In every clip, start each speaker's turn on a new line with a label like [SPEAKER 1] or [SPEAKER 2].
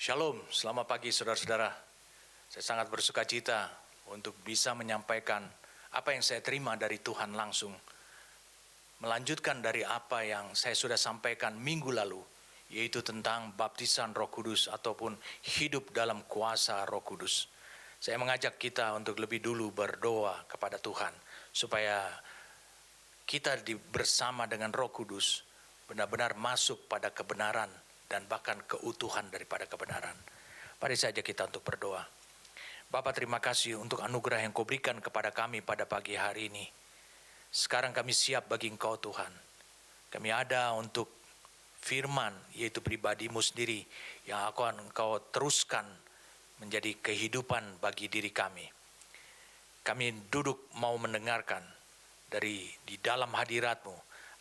[SPEAKER 1] Shalom, selamat pagi saudara-saudara. Saya sangat bersuka cita untuk bisa menyampaikan apa yang saya terima dari Tuhan langsung. Melanjutkan dari apa yang saya sudah sampaikan minggu lalu, yaitu tentang baptisan Roh Kudus ataupun hidup dalam kuasa Roh Kudus. Saya mengajak kita untuk lebih dulu berdoa kepada Tuhan, supaya kita bersama dengan Roh Kudus benar-benar masuk pada kebenaran dan bahkan keutuhan daripada kebenaran. Mari saja kita untuk berdoa. Bapa, terima kasih untuk anugerah yang Kau berikan kepada kami pada pagi hari ini. Sekarang kami siap bagi Engkau Tuhan. Kami ada untuk firman, yaitu pribadi-Mu sendiri, yang akan Engkau teruskan menjadi kehidupan bagi diri kami. Kami duduk mau mendengarkan dari di dalam hadirat-Mu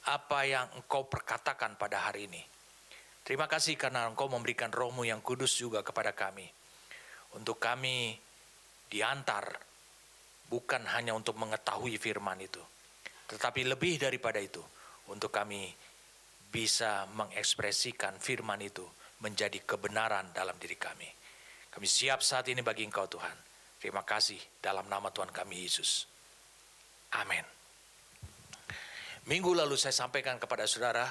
[SPEAKER 1] apa yang Engkau perkatakan pada hari ini. Terima kasih karena Engkau memberikan Roh-Mu yang kudus juga kepada kami. Untuk kami diantar bukan hanya untuk mengetahui firman itu, tetapi lebih daripada itu, untuk kami bisa mengekspresikan firman itu menjadi kebenaran dalam diri kami. Kami siap saat ini bagi Engkau Tuhan. Terima kasih dalam nama Tuhan kami Yesus. Amin. Minggu lalu saya sampaikan kepada saudara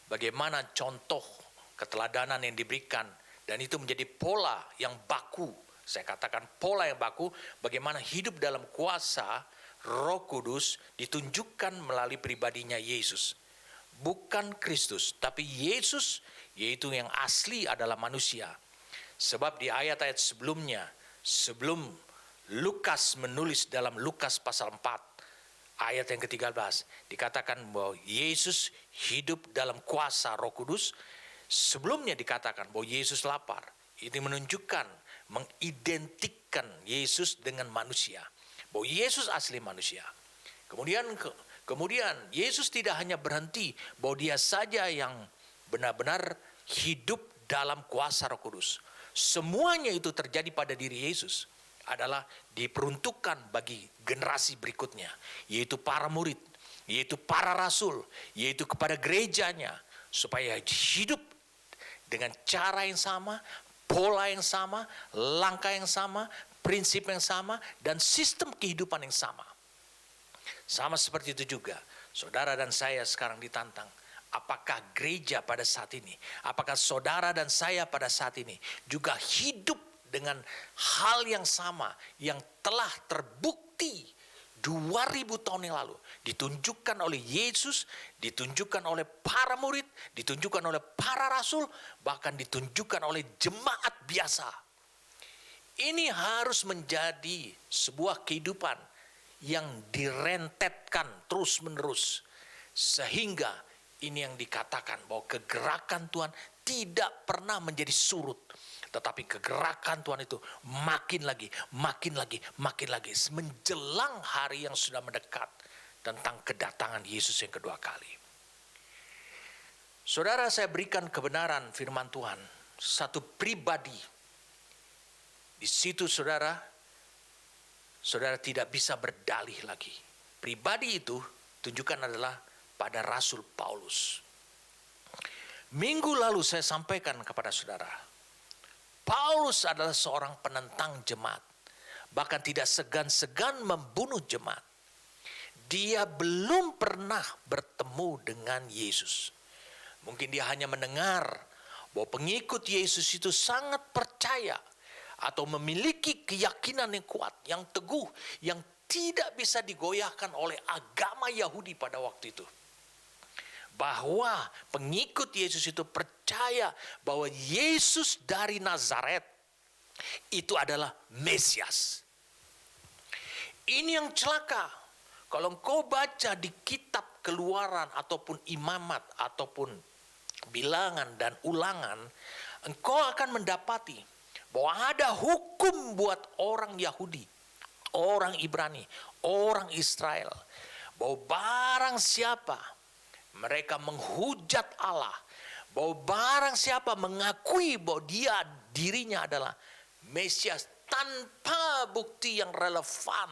[SPEAKER 1] bagaimana contoh keteladanan yang diberikan, dan itu menjadi pola yang baku. Saya katakan pola yang baku, bagaimana hidup dalam kuasa Roh Kudus ditunjukkan melalui pribadinya Yesus. Bukan Kristus, tapi Yesus, yaitu yang asli adalah manusia. Sebab di ayat-ayat sebelumnya, sebelum Lukas menulis dalam Lukas pasal 4, ayat yang ke-13, dikatakan bahwa Yesus hidup dalam kuasa Roh Kudus. Sebelumnya dikatakan bahwa Yesus lapar. Ini menunjukkan, mengidentikan Yesus dengan manusia. Bahwa Yesus asli manusia. Kemudian Yesus tidak hanya berhenti bahwa dia saja yang benar-benar hidup dalam kuasa Roh Kudus. Semuanya itu terjadi pada diri Yesus adalah diperuntukkan bagi generasi berikutnya, yaitu para murid, yaitu para rasul, yaitu kepada gerejanya, supaya hidup dengan cara yang sama, pola yang sama, langkah yang sama, prinsip yang sama, dan sistem kehidupan yang sama. Sama seperti itu juga, saudara dan saya sekarang ditantang. Apakah gereja pada saat ini, apakah saudara dan saya pada saat ini juga hidup dengan hal yang sama yang telah terbukti 2000 tahun yang lalu, ditunjukkan oleh Yesus, ditunjukkan oleh para murid, ditunjukkan oleh para rasul, bahkan ditunjukkan oleh jemaat biasa. Ini harus menjadi sebuah kehidupan yang direntetkan terus-menerus, sehingga ini yang dikatakan bahwa kegerakan Tuhan tidak pernah menjadi surut, tetapi kegerakan Tuhan itu makin lagi, menjelang hari yang sudah mendekat tentang kedatangan Yesus yang kedua kali. Saudara, saya berikan kebenaran firman Tuhan, satu pribadi. Di situ saudara tidak bisa berdalih lagi. Pribadi itu tunjukkan adalah pada Rasul Paulus. Minggu lalu saya sampaikan kepada saudara, Paulus adalah seorang penentang jemaat, bahkan tidak segan-segan membunuh jemaat. Dia belum pernah bertemu dengan Yesus. Mungkin dia hanya mendengar bahwa pengikut Yesus itu sangat percaya atau memiliki keyakinan yang kuat, yang teguh, yang tidak bisa digoyahkan oleh agama Yahudi pada waktu itu. Bahwa pengikut Yesus itu percaya bahwa Yesus dari Nazaret itu adalah Mesias. Ini yang celaka. Kalau engkau baca di kitab Keluaran ataupun Imamat ataupun Bilangan dan Ulangan, engkau akan mendapati bahwa ada hukum buat orang Yahudi, orang Ibrani, orang Israel, bahwa barang siapa mereka menghujat Allah, bahwa barang siapa mengakui bahwa dirinya adalah Mesias tanpa bukti yang relevan,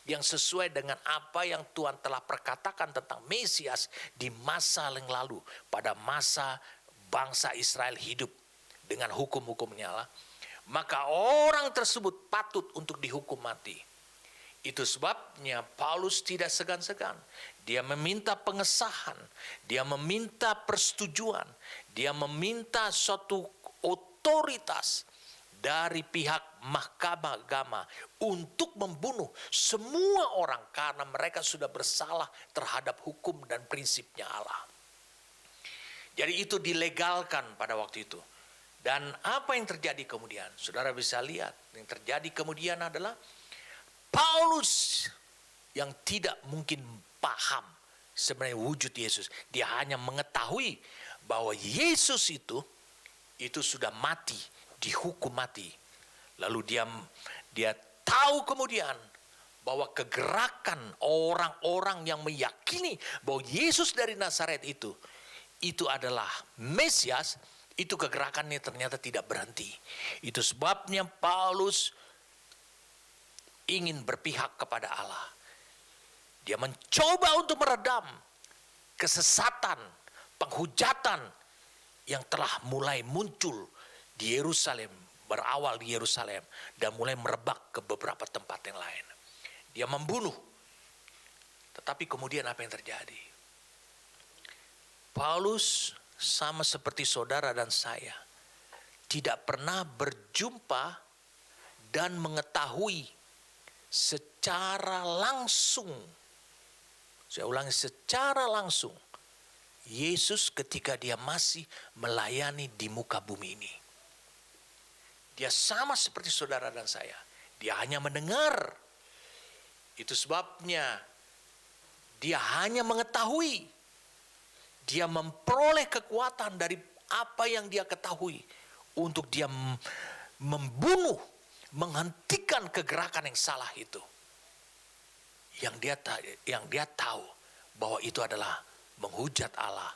[SPEAKER 1] yang sesuai dengan apa yang Tuhan telah perkatakan tentang Mesias di masa yang lalu, pada masa bangsa Israel hidup dengan hukum-hukumnya Allah, maka orang tersebut patut untuk dihukum mati. Itu sebabnya Paulus tidak segan-segan. Dia meminta pengesahan, dia meminta persetujuan, dia meminta suatu otoritas dari pihak mahkamah agama untuk membunuh semua orang karena mereka sudah bersalah terhadap hukum dan prinsipnya Allah. Jadi itu dilegalkan pada waktu itu. Dan apa yang terjadi kemudian? Saudara bisa lihat, yang terjadi kemudian adalah Paulus yang tidak mungkin paham sebenarnya wujud Yesus. Dia hanya mengetahui bahwa Yesus itu sudah mati, dihukum mati. Lalu dia tahu kemudian bahwa kegerakan orang-orang yang meyakini bahwa Yesus dari Nazaret itu adalah Mesias, itu kegerakannya ternyata tidak berhenti. Itu sebabnya Paulus ingin berpihak kepada Allah. Dia mencoba untuk meredam kesesatan, penghujatan yang telah mulai muncul di Yerusalem, berawal di Yerusalem dan mulai merebak ke beberapa tempat yang lain. Dia membunuh. Tetapi kemudian apa yang terjadi? Paulus sama seperti saudara dan saya tidak pernah berjumpa dan mengetahui secara langsung, saya ulangi, secara langsung Yesus ketika dia masih melayani di muka bumi ini. Dia sama seperti saudara dan saya, dia hanya mendengar. Itu sebabnya dia hanya mengetahui, dia memperoleh kekuatan dari apa yang dia ketahui untuk dia membunuh, menghentikan kegerakan yang salah itu. Yang dia tahu bahwa itu adalah menghujat Allah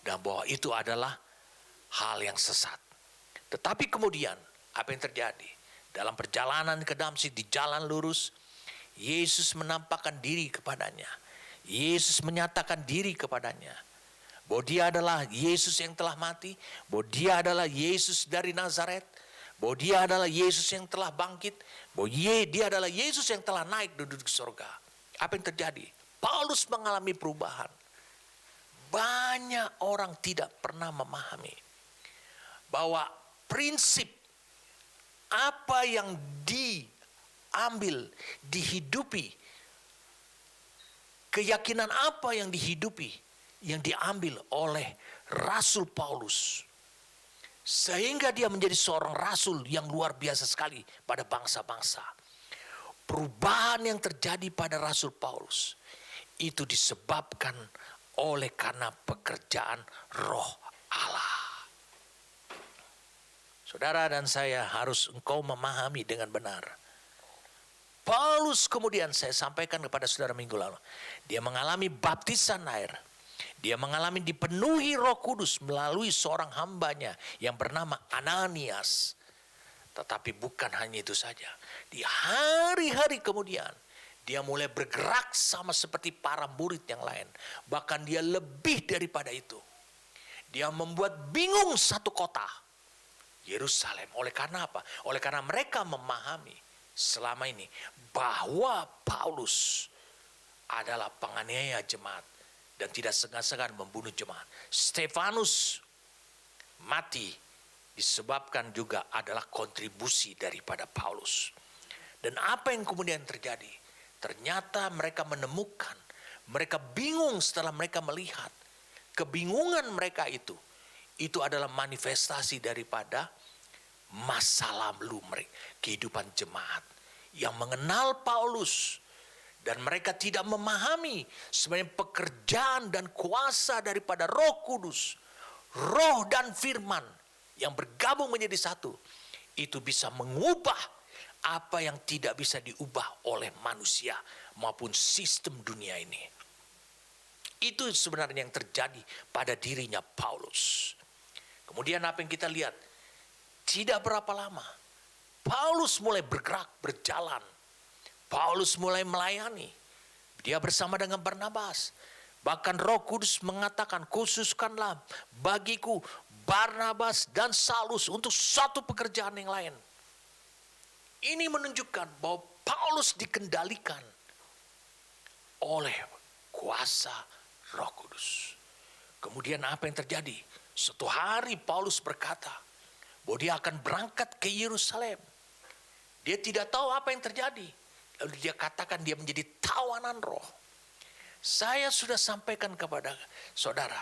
[SPEAKER 1] dan bahwa itu adalah hal yang sesat. Tetapi kemudian apa yang terjadi? Dalam perjalanan ke Damsyik di jalan lurus, Yesus menampakkan diri kepadanya. Yesus menyatakan diri kepadanya bahwa dia adalah Yesus yang telah mati, bahwa dia adalah Yesus dari Nazaret, bahwa dia adalah Yesus yang telah bangkit, bahwa dia adalah Yesus yang telah naik duduk di surga. Apa yang terjadi? Paulus mengalami perubahan. Banyak orang tidak pernah memahami bahwa prinsip apa yang diambil, dihidupi, keyakinan apa yang dihidupi, yang diambil oleh Rasul Paulus, sehingga dia menjadi seorang rasul yang luar biasa sekali pada bangsa-bangsa. Perubahan yang terjadi pada Rasul Paulus itu disebabkan oleh karena pekerjaan Roh Allah. Saudara dan saya harus engkau memahami dengan benar. Paulus kemudian saya sampaikan kepada saudara minggu lalu, dia mengalami baptisan air. Dia mengalami dipenuhi Roh Kudus melalui seorang hambanya yang bernama Ananias. Tetapi bukan hanya itu saja. Di hari-hari kemudian dia mulai bergerak sama seperti para murid yang lain. Bahkan dia lebih daripada itu. Dia membuat bingung satu kota, Yerusalem. Oleh karena apa? Oleh karena mereka memahami selama ini bahwa Paulus adalah penganiaya jemaat dan tidak segan-segan membunuh jemaat. Stefanus mati disebabkan juga adalah kontribusi daripada Paulus. Dan apa yang kemudian terjadi? Ternyata mereka menemukan, mereka bingung setelah mereka melihat. Kebingungan mereka itu adalah manifestasi daripada masa lalu mereka, kehidupan jemaat yang mengenal Paulus. Dan mereka tidak memahami sebenarnya pekerjaan dan kuasa daripada Roh Kudus, Roh dan Firman yang bergabung menjadi satu. Itu bisa mengubah apa yang tidak bisa diubah oleh manusia maupun sistem dunia ini. Itu sebenarnya yang terjadi pada dirinya Paulus. Kemudian apa yang kita lihat? Tidak berapa lama Paulus mulai bergerak, berjalan. Paulus mulai melayani. Dia bersama dengan Barnabas. Bahkan Roh Kudus mengatakan, khususkanlah bagiku Barnabas dan Saulus untuk satu pekerjaan yang lain. Ini menunjukkan bahwa Paulus dikendalikan oleh kuasa Roh Kudus. Kemudian apa yang terjadi? Suatu hari Paulus berkata bahwa dia akan berangkat ke Yerusalem. Dia tidak tahu apa yang terjadi. Lalu dia katakan dia menjadi tawanan roh. Saya sudah sampaikan kepada saudara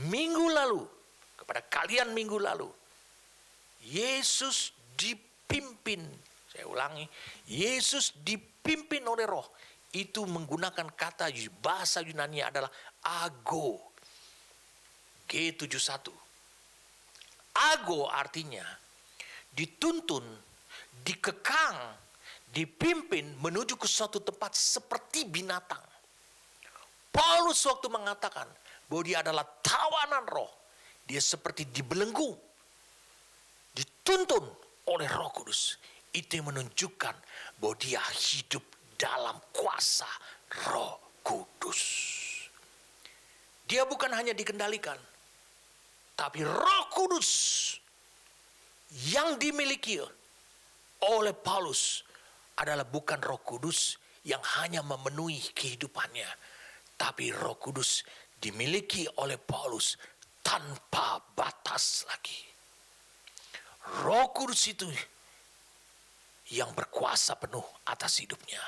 [SPEAKER 1] minggu lalu, kepada kalian minggu lalu, Yesus dipimpin, saya ulangi, Yesus dipimpin oleh roh. Itu menggunakan kata bahasa Yunani adalah ago. G71. Ago artinya dituntun, dikekang, dipimpin menuju ke suatu tempat seperti binatang. Paulus waktu mengatakan bahwa dia adalah tawanan roh, dia seperti dibelenggu, dituntun oleh Roh Kudus. Itu yang menunjukkan bahwa dia hidup dalam kuasa Roh Kudus. Dia bukan hanya dikendalikan, tapi Roh Kudus yang dimiliki oleh Paulus adalah bukan Roh Kudus yang hanya memenuhi kehidupannya, tapi Roh Kudus dimiliki oleh Paulus tanpa batas lagi. Roh Kudus itu yang berkuasa penuh atas hidupnya.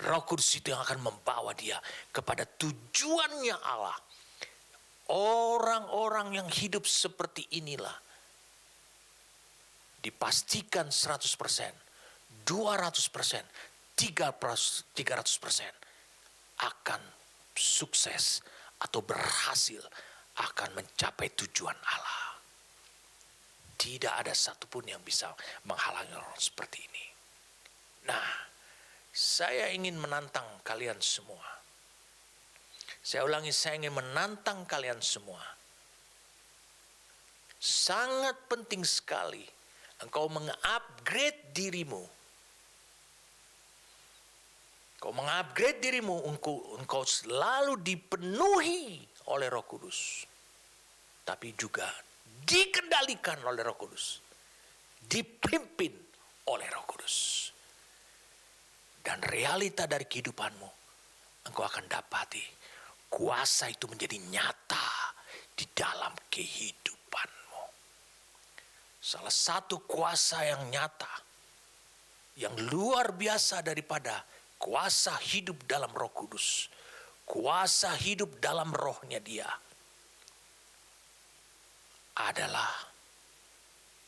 [SPEAKER 1] Roh Kudus itu yang akan membawa dia kepada tujuannya Allah. Orang-orang yang hidup seperti inilah dipastikan 100%, 200%, 300% akan sukses atau berhasil akan mencapai tujuan Allah. Tidak ada satupun yang bisa menghalangi orang seperti ini. Nah, saya ingin menantang kalian semua. Saya ulangi, saya ingin menantang kalian semua. Sangat penting sekali engkau meng-upgrade dirimu. Engkau meng-upgrade dirimu, engkau selalu dipenuhi oleh Roh Kudus. Tapi juga dikendalikan oleh Roh Kudus. Dipimpin oleh Roh Kudus. Dan realita dari kehidupanmu, engkau akan dapati kuasa itu menjadi nyata di dalam kehidupanmu. Salah satu kuasa yang nyata, yang luar biasa daripada kuasa hidup dalam Roh Kudus, kuasa hidup dalam rohnya dia, adalah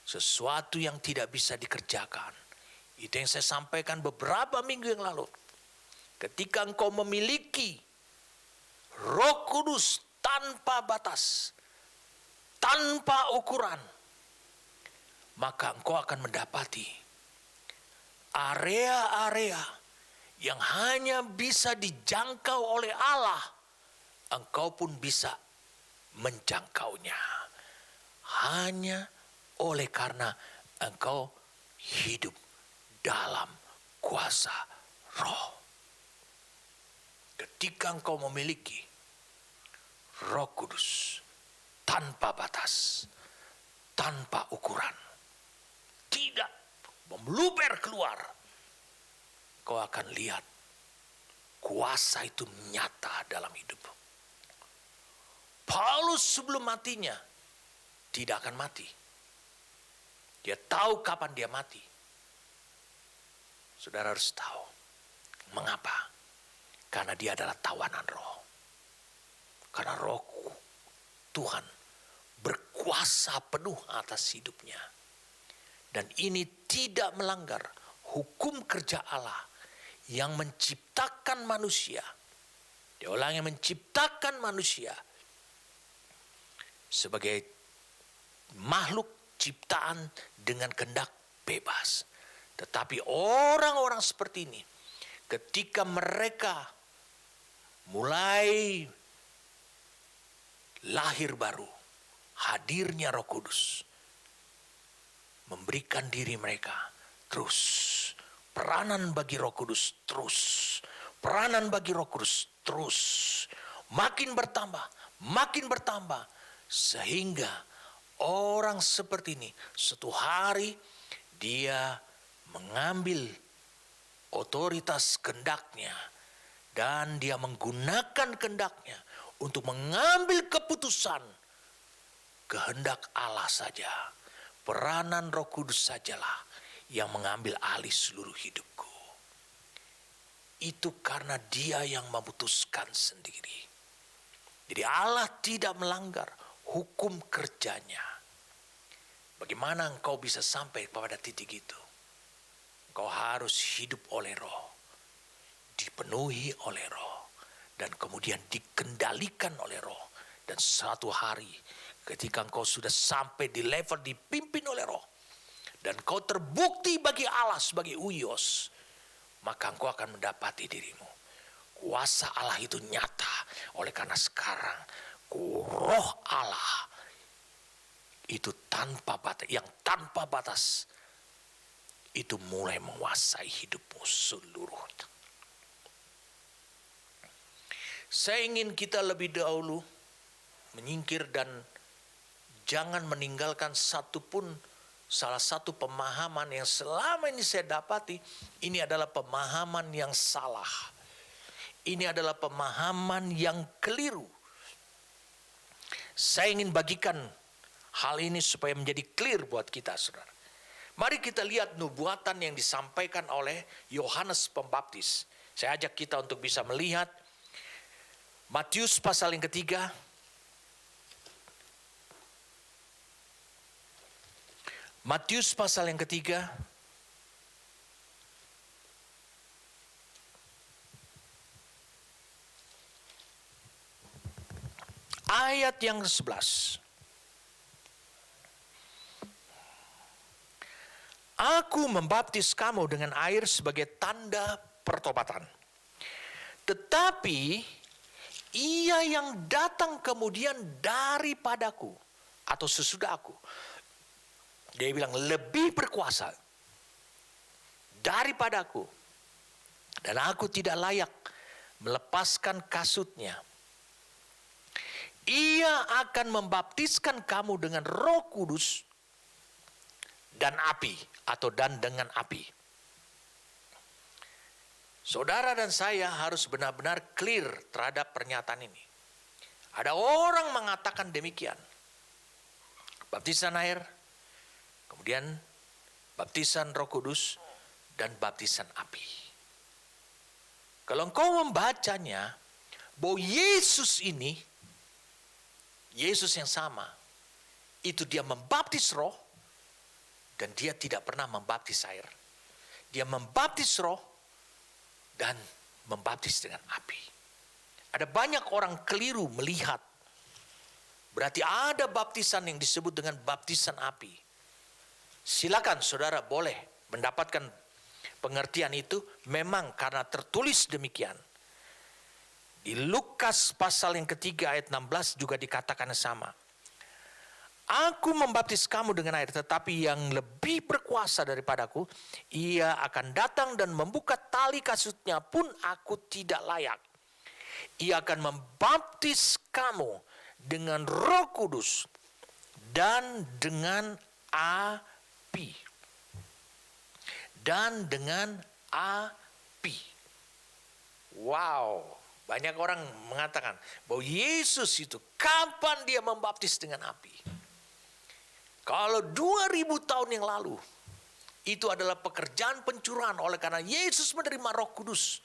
[SPEAKER 1] sesuatu yang tidak bisa dikerjakan. Itu yang saya sampaikan beberapa minggu yang lalu. Ketika engkau memiliki Roh Kudus tanpa batas, tanpa ukuran, maka engkau akan mendapati area-area yang hanya bisa dijangkau oleh Allah, engkau pun bisa menjangkaunya. Hanya oleh karena engkau hidup dalam kuasa Roh. Ketika engkau memiliki Roh Kudus tanpa batas, tanpa ukuran, tidak meluber keluar, kau akan lihat kuasa itu nyata dalam hidup. Paulus sebelum matinya tidak akan mati. Dia tahu kapan dia mati. Saudara harus tahu. Mengapa? Karena dia adalah tawanan roh. Karena roh Tuhan berkuasa penuh atas hidupnya. Dan ini tidak melanggar hukum kerja Allah yang menciptakan manusia. Dia ulangi, menciptakan manusia sebagai makhluk ciptaan dengan kehendak bebas. Tetapi orang-orang seperti ini, ketika mereka mulai lahir baru, hadirnya Roh Kudus memberikan diri mereka terus. Peranan bagi Roh Kudus terus. Peranan bagi Roh Kudus terus. Makin bertambah, sehingga orang seperti ini, suatu hari dia mengambil otoritas kehendaknya dan dia menggunakan kehendaknya untuk mengambil keputusan kehendak Allah saja. Peranan Roh Kudus sajalah yang mengambil alih seluruh hidupku. Itu karena dia yang memutuskan sendiri. Jadi Allah tidak melanggar hukum kerjanya. Bagaimana engkau bisa sampai pada titik itu? Engkau harus hidup oleh Roh, dipenuhi oleh Roh, dan kemudian dikendalikan oleh Roh. Dan satu hari ketika engkau sudah sampai di level dipimpin oleh Roh, dan kau terbukti bagi Allah sebagai Huios, maka engkau akan mendapati dirimu. Kuasa Allah itu nyata. Oleh karena sekarang Roh Allah itu tanpa batas, yang tanpa batas itu mulai menguasai hidupmu seluruh. Saya ingin kita lebih dahulu menyingkir dan jangan meninggalkan salah satu pemahaman yang selama ini saya dapati, ini adalah pemahaman yang salah. Ini adalah pemahaman yang keliru. Saya ingin bagikan hal ini supaya menjadi clear buat kita, saudara. Mari kita lihat nubuatan yang disampaikan oleh Yohanes Pembaptis. Saya ajak kita untuk bisa melihat Matius pasal yang ketiga. Matius pasal yang ketiga. Ayat yang ke-11. Aku membaptis kamu dengan air sebagai tanda pertobatan. Tetapi ia yang datang kemudian daripadaku atau sesudah aku. Dia bilang lebih berkuasa daripadaku. Dan aku tidak layak melepaskan kasutnya. Ia akan membaptiskan kamu dengan Roh Kudus dan api, atau dan dengan api. Saudara dan saya harus benar-benar clear terhadap pernyataan ini. Ada orang mengatakan demikian. Baptisan air, kemudian baptisan Roh Kudus, dan baptisan api. Kalau engkau membacanya, bahwa Yesus ini, Yesus yang sama, itu dia membaptis roh, dan dia tidak pernah membaptis air. Dia membaptis roh, dan membaptis dengan api. Ada banyak orang keliru melihat, berarti ada baptisan yang disebut dengan baptisan api. Silakan saudara boleh mendapatkan pengertian itu, memang karena tertulis demikian. Di Lukas pasal yang ketiga ayat 16 juga dikatakan sama. Aku membaptis kamu dengan air, tetapi yang lebih berkuasa daripadaku, ia akan datang dan membuka tali kasutnya pun aku tidak layak. Ia akan membaptis kamu dengan Roh Kudus dan dengan api. Dan dengan api. Wow, banyak orang mengatakan bahwa Yesus itu kapan dia membaptis dengan api? Kalau 2000 tahun yang lalu, itu adalah pekerjaan pencurahan oleh karena Yesus menerima Roh Kudus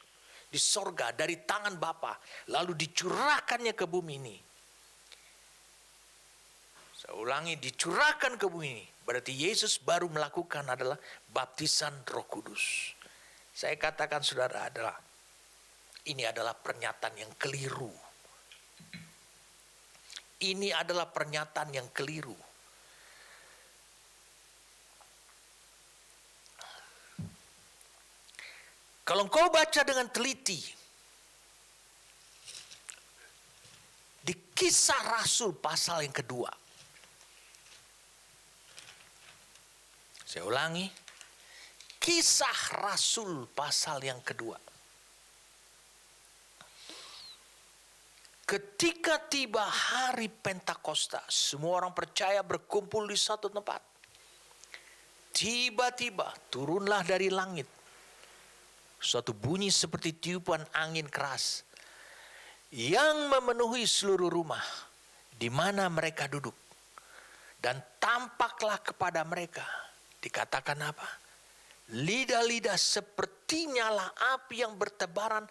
[SPEAKER 1] di sorga dari tangan Bapa, lalu dicurahkannya ke bumi ini. Saya ulangi, dicurahkan ke bumi ini. Berarti Yesus baru melakukan adalah baptisan Roh Kudus. Saya katakan saudara adalah, ini adalah pernyataan yang keliru. Ini adalah pernyataan yang keliru. Kalau engkau baca dengan teliti di Kisah Rasul pasal yang kedua. Saya ulangi, Kisah Rasul pasal yang kedua. Ketika tiba hari Pentakosta, semua orang percaya berkumpul di satu tempat. Tiba-tiba turunlah dari langit suatu bunyi seperti tiupan angin keras yang memenuhi seluruh rumah di mana mereka duduk. Dan tampaklah kepada mereka, dikatakan apa? Lidah-lidah seperti nyala api yang bertebaran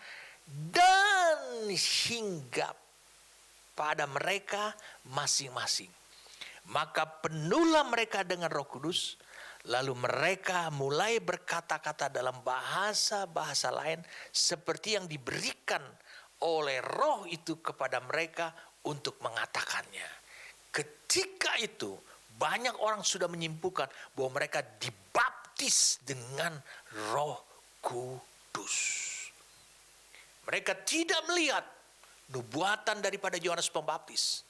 [SPEAKER 1] dan hinggap pada mereka masing-masing. Maka penuhlah mereka dengan Roh Kudus, lalu mereka mulai berkata-kata dalam bahasa-bahasa lain seperti yang diberikan oleh Roh itu kepada mereka untuk mengatakannya. Ketika itu banyak orang sudah menyimpulkan bahwa mereka dibaptis dengan Roh Kudus. Mereka tidak melihat nubuatan daripada Yohanes Pembaptis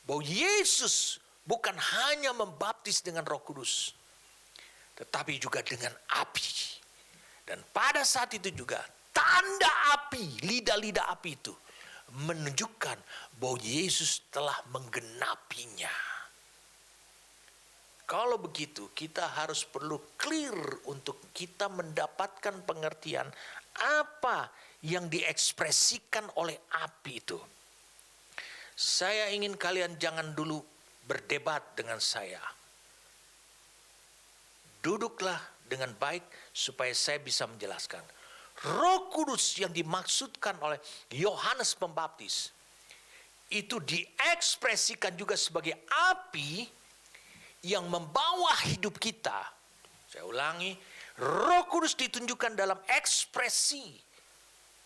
[SPEAKER 1] bahwa Yesus bukan hanya membaptis dengan Roh Kudus, tetapi juga dengan api. Dan pada saat itu juga tanda api, lidah-lidah api itu menunjukkan bahwa Yesus telah menggenapinya. Kalau begitu, kita harus perlu clear untuk kita mendapatkan pengertian apa yang diekspresikan oleh api itu. Saya ingin kalian jangan dulu berdebat dengan saya. Duduklah dengan baik supaya saya bisa menjelaskan. Roh Kudus yang dimaksudkan oleh Yohanes Pembaptis itu diekspresikan juga sebagai api yang membawa hidup kita. Saya ulangi, Roh Kudus ditunjukkan dalam ekspresi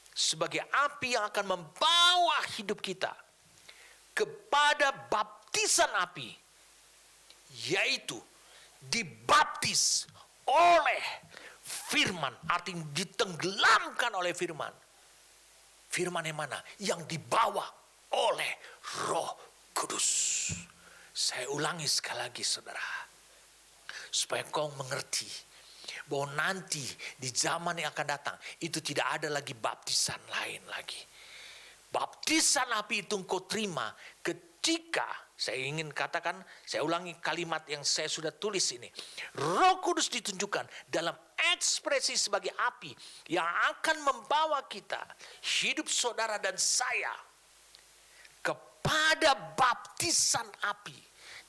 [SPEAKER 1] sebagai api yang akan membawa hidup kita kepada baptisan api, yaitu dibaptis oleh firman, artinya ditenggelamkan oleh firman. Firman yang mana? Yang dibawa oleh Roh Kudus. Saya ulangi sekali lagi saudara, supaya kau mengerti bahwa nanti di zaman yang akan datang itu tidak ada lagi baptisan lain lagi. Baptisan api itu engkau terima ketika, saya ingin katakan, saya ulangi kalimat yang saya sudah tulis ini. Roh Kudus ditunjukkan dalam ekspresi sebagai api yang akan membawa kita, hidup saudara dan saya, kepada baptisan api,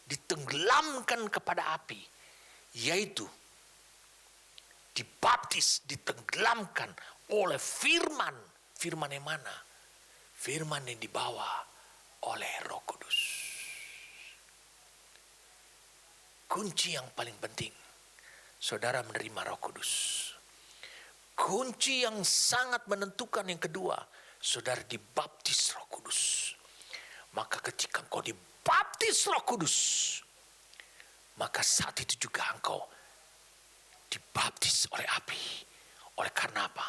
[SPEAKER 1] ditenggelamkan kepada api, yaitu dibaptis, ditenggelamkan oleh firman. Firman yang mana? Firman yang dibawa oleh Roh Kudus. Kunci yang paling penting, saudara menerima Roh Kudus. Kunci yang sangat menentukan yang kedua, saudara dibaptis Roh Kudus. Maka ketika engkau dibaptis Roh Kudus, maka saat itu juga engkau dibaptis oleh api. Oleh karena apa?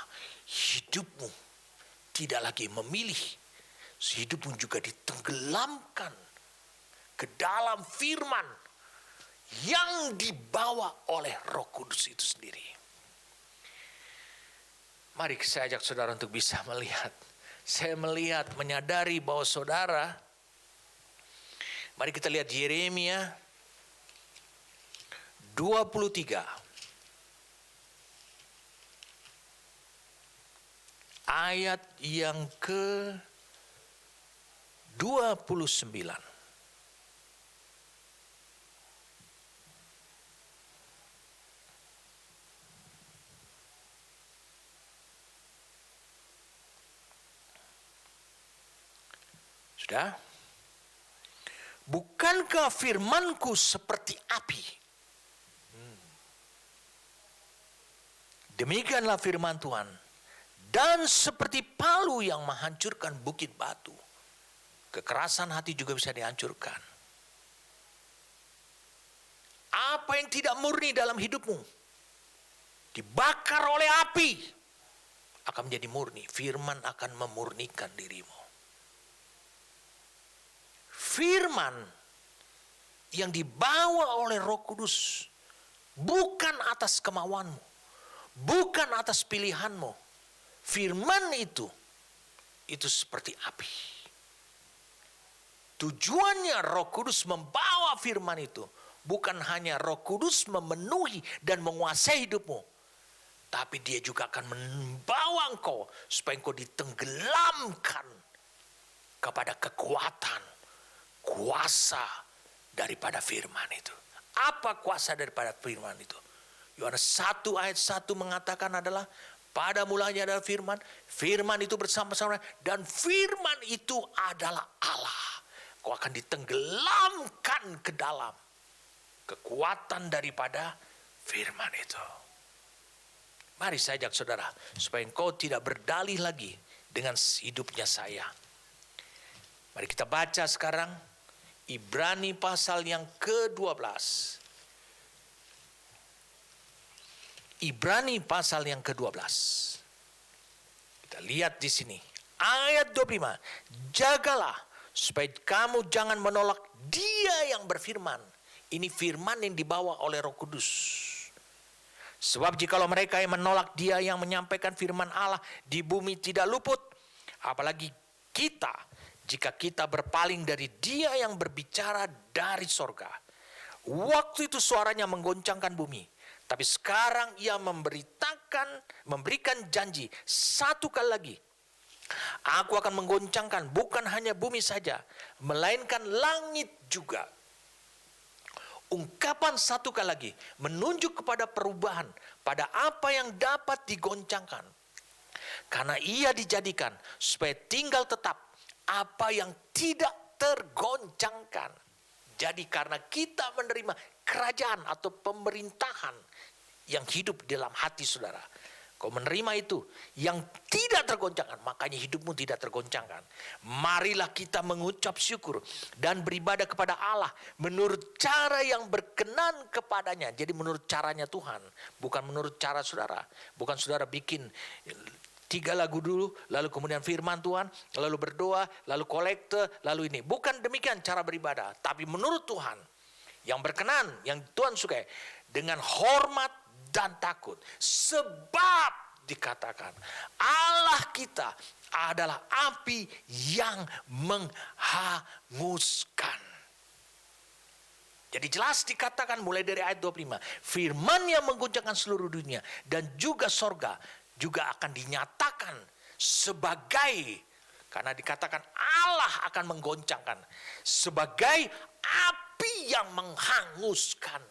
[SPEAKER 1] Hidupmu tidak lagi memilih, hidupmu juga ditenggelamkan ke dalam firman yang dibawa oleh Roh Kudus itu sendiri. Mari saya ajak saudara untuk bisa melihat. Saya melihat, menyadari bahwa saudara, mari kita lihat Yeremia 23. Ayat yang ke-29. Sudah? Bukankah firmanku seperti api? Demikianlah firman Tuhan. Dan seperti palu yang menghancurkan bukit batu, kekerasan hati juga bisa dihancurkan. Apa yang tidak murni dalam hidupmu dibakar oleh api akan menjadi murni. Firman akan memurnikan dirimu. Firman yang dibawa oleh Roh Kudus bukan atas kemauanmu, bukan atas pilihanmu. Firman itu seperti api. Tujuannya Roh Kudus membawa firman itu. Bukan hanya Roh Kudus memenuhi dan menguasai hidupmu. Tapi dia juga akan membawa engkau supaya engkau ditenggelamkan kepada kekuatan, kuasa daripada firman itu. Apa kuasa daripada firman itu? Yohanes 1 ayat 1 mengatakan adalah pada mulanya adalah firman, firman itu bersama-sama dan firman itu adalah Allah. Kau akan ditenggelamkan ke dalam kekuatan daripada firman itu. Mari saya ajak saudara supaya engkau tidak berdalih lagi dengan hidupnya saya. Mari kita baca sekarang Ibrani pasal yang ke-12. Ibrani pasal yang ke-12. Kita lihat di sini. Ayat 25. Jagalah supaya kamu jangan menolak Dia yang berfirman. Ini firman yang dibawa oleh Roh Kudus. Sebab jikalau mereka yang menolak Dia yang menyampaikan firman Allah di bumi tidak luput, apalagi kita, jika kita berpaling dari Dia yang berbicara dari sorga. Waktu itu suaranya menggoncangkan bumi. Tapi sekarang Ia memberikan janji satu kali lagi. Aku akan menggoncangkan bukan hanya bumi saja, melainkan langit juga. Ungkapan satu kali lagi menunjuk kepada perubahan pada apa yang dapat digoncangkan. Karena Ia dijadikan supaya tinggal tetap apa yang tidak tergoncangkan. Jadi karena kita menerima kerajaan atau pemerintahan yang hidup di dalam hati saudara. Kau menerima itu yang tidak tergoncangkan, makanya hidupmu tidak tergoncangkan. Marilah kita mengucap syukur dan beribadah kepada Allah menurut cara yang berkenan kepadanya. Jadi menurut caranya Tuhan, bukan menurut cara saudara. Bukan saudara bikin 3 lagu dulu, lalu kemudian firman Tuhan, lalu berdoa, lalu kolekte, lalu ini. Bukan demikian cara beribadah, tapi menurut Tuhan yang berkenan, yang Tuhan sukai, dengan hormat dan takut. Sebab dikatakan Allah kita adalah api yang menghanguskan. Jadi jelas dikatakan mulai dari ayat 25, firman yang mengguncangkan seluruh dunia dan juga sorga juga akan dinyatakan sebagai, karena dikatakan Allah akan menggoncangkan, sebagai api yang menghanguskan.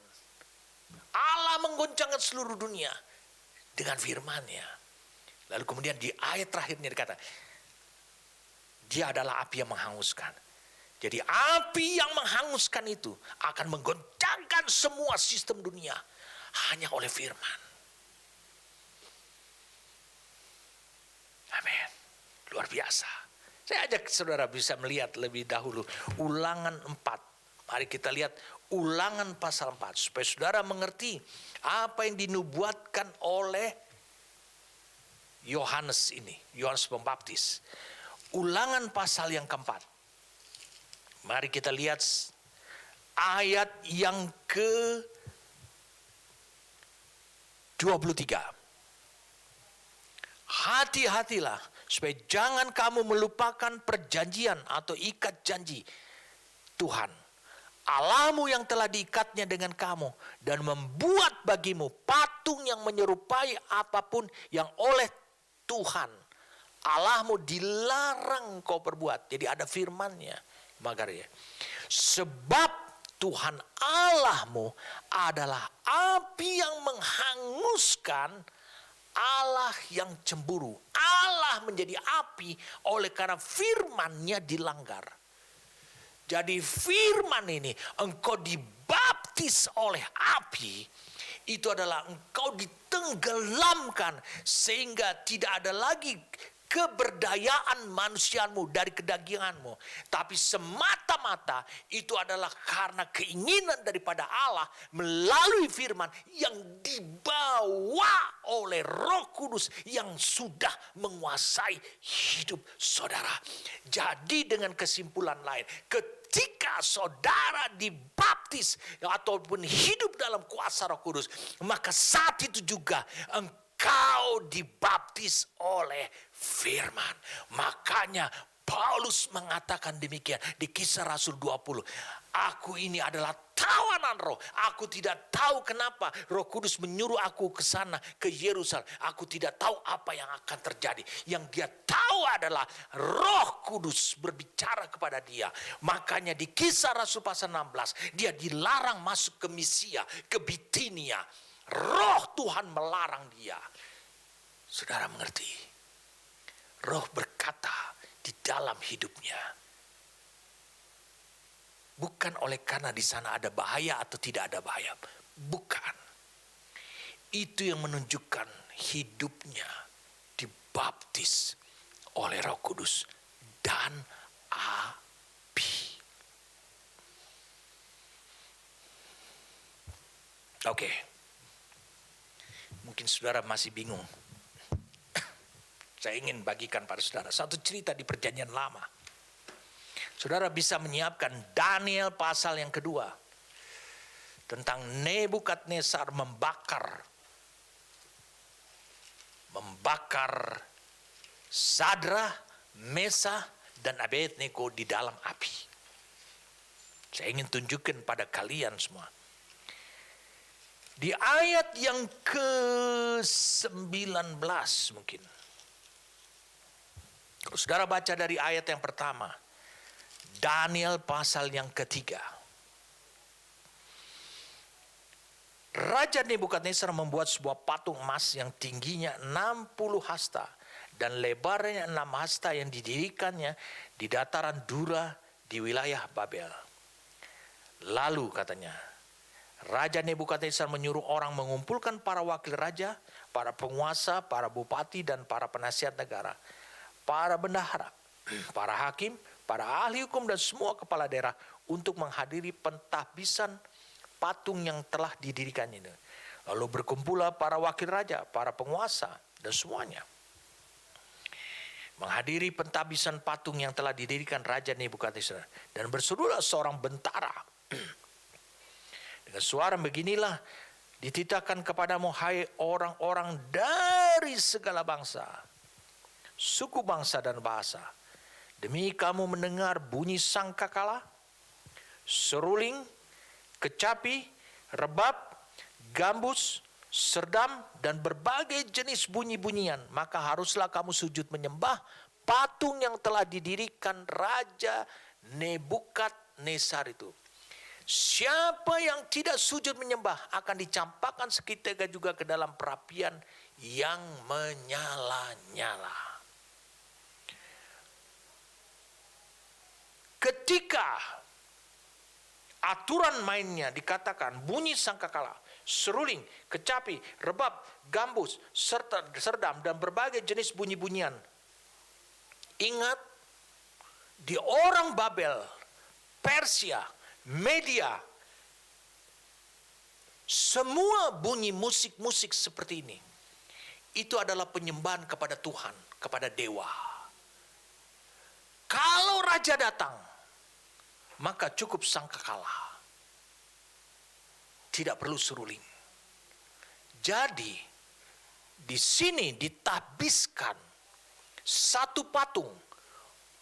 [SPEAKER 1] Allah menggoncangkan seluruh dunia dengan firman-Nya. Lalu kemudian di ayat terakhirnya dikata, Dia adalah api yang menghanguskan. Jadi api yang menghanguskan itu akan menggoncangkan semua sistem dunia hanya oleh firman. Amin. Luar biasa. Saya ajak saudara bisa melihat lebih dahulu Ulangan 4. Mari kita lihat Ulangan pasal 4. Supaya saudara mengerti apa yang dinubuatkan oleh Yohanes ini. Yohanes Pembaptis. Ulangan pasal yang keempat. Mari kita lihat ayat yang ke-23. Hati-hatilah supaya jangan kamu melupakan perjanjian atau ikat janji Tuhan Allahmu yang telah diikatnya dengan kamu dan membuat bagimu patung yang menyerupai apapun yang oleh Tuhan Allahmu dilarang kau perbuat. Jadi ada firman-Nya, Magaria. Sebab Tuhan Allahmu adalah api yang menghanguskan, Allah yang cemburu. Allah menjadi api oleh karena firman-Nya dilanggar. Jadi firman ini, engkau dibaptis oleh api, itu adalah engkau ditenggelamkan sehingga tidak ada lagi keberdayaan manusiamu dari kedaginganmu. Tapi semata-mata itu adalah karena keinginan daripada Allah melalui firman yang dibawa oleh Roh Kudus yang sudah menguasai hidup saudara. Jadi dengan kesimpulan lain, ketika saudara dibaptis ataupun hidup dalam kuasa Roh Kudus, maka saat itu juga engkau dibaptis oleh firman. Makanya Paulus mengatakan demikian di Kisah Rasul 20. Aku ini adalah tawanan roh. Aku tidak tahu kenapa Roh Kudus menyuruh aku ke sana, ke Yerusalem. Aku tidak tahu apa yang akan terjadi. Yang dia tahu adalah Roh Kudus berbicara kepada dia. Makanya di Kisah Rasul pasal 16, dia dilarang masuk ke Misia, ke Bitinia. Roh Tuhan melarang dia. Saudara mengerti? Roh berkata di dalam hidupnya. Bukan oleh karena di sana ada bahaya atau tidak ada bahaya. Bukan. Itu yang menunjukkan hidupnya dibaptis oleh Roh Kudus dan api. Oke. Mungkin saudara masih bingung. Saya ingin bagikan pada saudara satu cerita di Perjanjian Lama. Saudara bisa menyiapkan Daniel pasal yang kedua. Tentang Nebukadnezar membakar Sadra, Mesa, dan Abednego di dalam api. Saya ingin tunjukkan pada kalian semua. Di ayat yang ke-19 mungkin. Kalau saudara baca dari ayat yang pertama, Daniel pasal yang ketiga. Raja Nebukadnezar membuat sebuah patung emas yang tingginya 60 hasta dan lebarnya 6 hasta yang didirikannya di dataran Dura di wilayah Babel. Lalu katanya, Raja Nebukadnezar menyuruh orang mengumpulkan para wakil raja, para penguasa, para bupati, dan para penasihat negara, para bendahara, para hakim, para ahli hukum, dan semua kepala daerah untuk menghadiri pentahbisan patung yang telah didirikan ini. Lalu berkumpullah para wakil raja, para penguasa, dan semuanya menghadiri pentahbisan patung yang telah didirikan Raja Nebukadnezar. Dan berserulah seorang bentara dengan suara beginilah, dititahkan kepadamu hai orang-orang dari segala bangsa, suku, bangsa, dan bahasa. Demi kamu mendengar bunyi sangkakala, seruling, kecapi, rebab, gambus, serdam, dan berbagai jenis bunyi-bunyian, maka haruslah kamu sujud menyembah patung yang telah didirikan Raja Nebukadnezar itu. Siapa yang tidak sujud menyembah akan dicampakkan seketika juga ke dalam perapian yang menyala-nyala. Ketika aturan mainnya dikatakan bunyi sangkakala, seruling, kecapi, rebab, gambus, serta serdam, dan berbagai jenis bunyi-bunyian. Ingat, di orang Babel, Persia, Media, semua bunyi musik-musik seperti ini, itu adalah penyembahan kepada Tuhan, kepada dewa. Kalau raja datang, maka cukup sangkakala. Tidak perlu seruling. Jadi, di sini ditahbiskan satu patung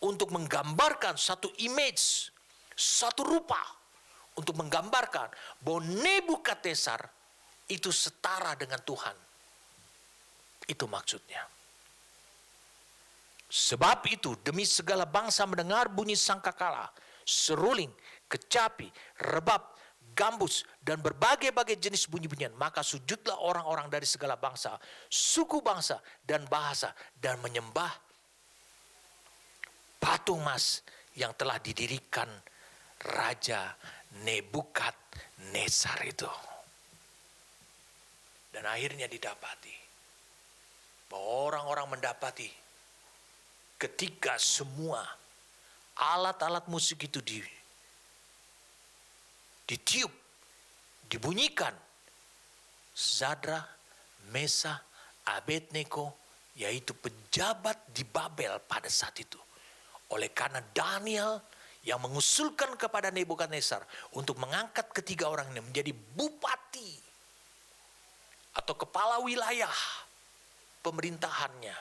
[SPEAKER 1] untuk menggambarkan satu image, satu rupa untuk menggambarkan bahwa Nebukadnezar itu setara dengan Tuhan. Itu maksudnya. Sebab itu demi segala bangsa mendengar bunyi sangkakala, seruling, kecapi, rebab, gambus, dan berbagai-bagai jenis bunyi-bunyian, maka sujudlah orang-orang dari segala bangsa, suku, bangsa, dan bahasa, dan menyembah patung emas yang telah didirikan Raja Nebukadnezar itu. Dan akhirnya didapati bahwa orang-orang mendapati ketika semua alat-alat musik itu ditiup, dibunyikan, Sadra, Mesa, Abednego, yaitu pejabat di Babel pada saat itu. Oleh karena Daniel yang mengusulkan kepada Nebukadnezar untuk mengangkat ketiga orang ini menjadi bupati atau kepala wilayah pemerintahannya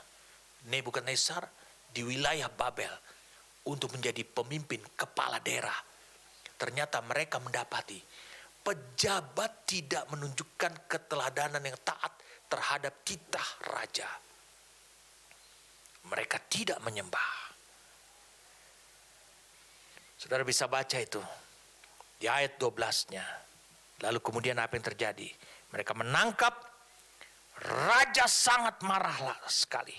[SPEAKER 1] Nebukadnezar di wilayah Babel. untuk menjadi pemimpin kepala daerah. Ternyata mereka mendapati pejabat tidak menunjukkan keteladanan yang taat terhadap titah raja. Mereka tidak menyembah. Saudara bisa baca itu di ayat 12-nya. Lalu kemudian apa yang terjadi? Mereka menangkap, raja sangat marah sekali.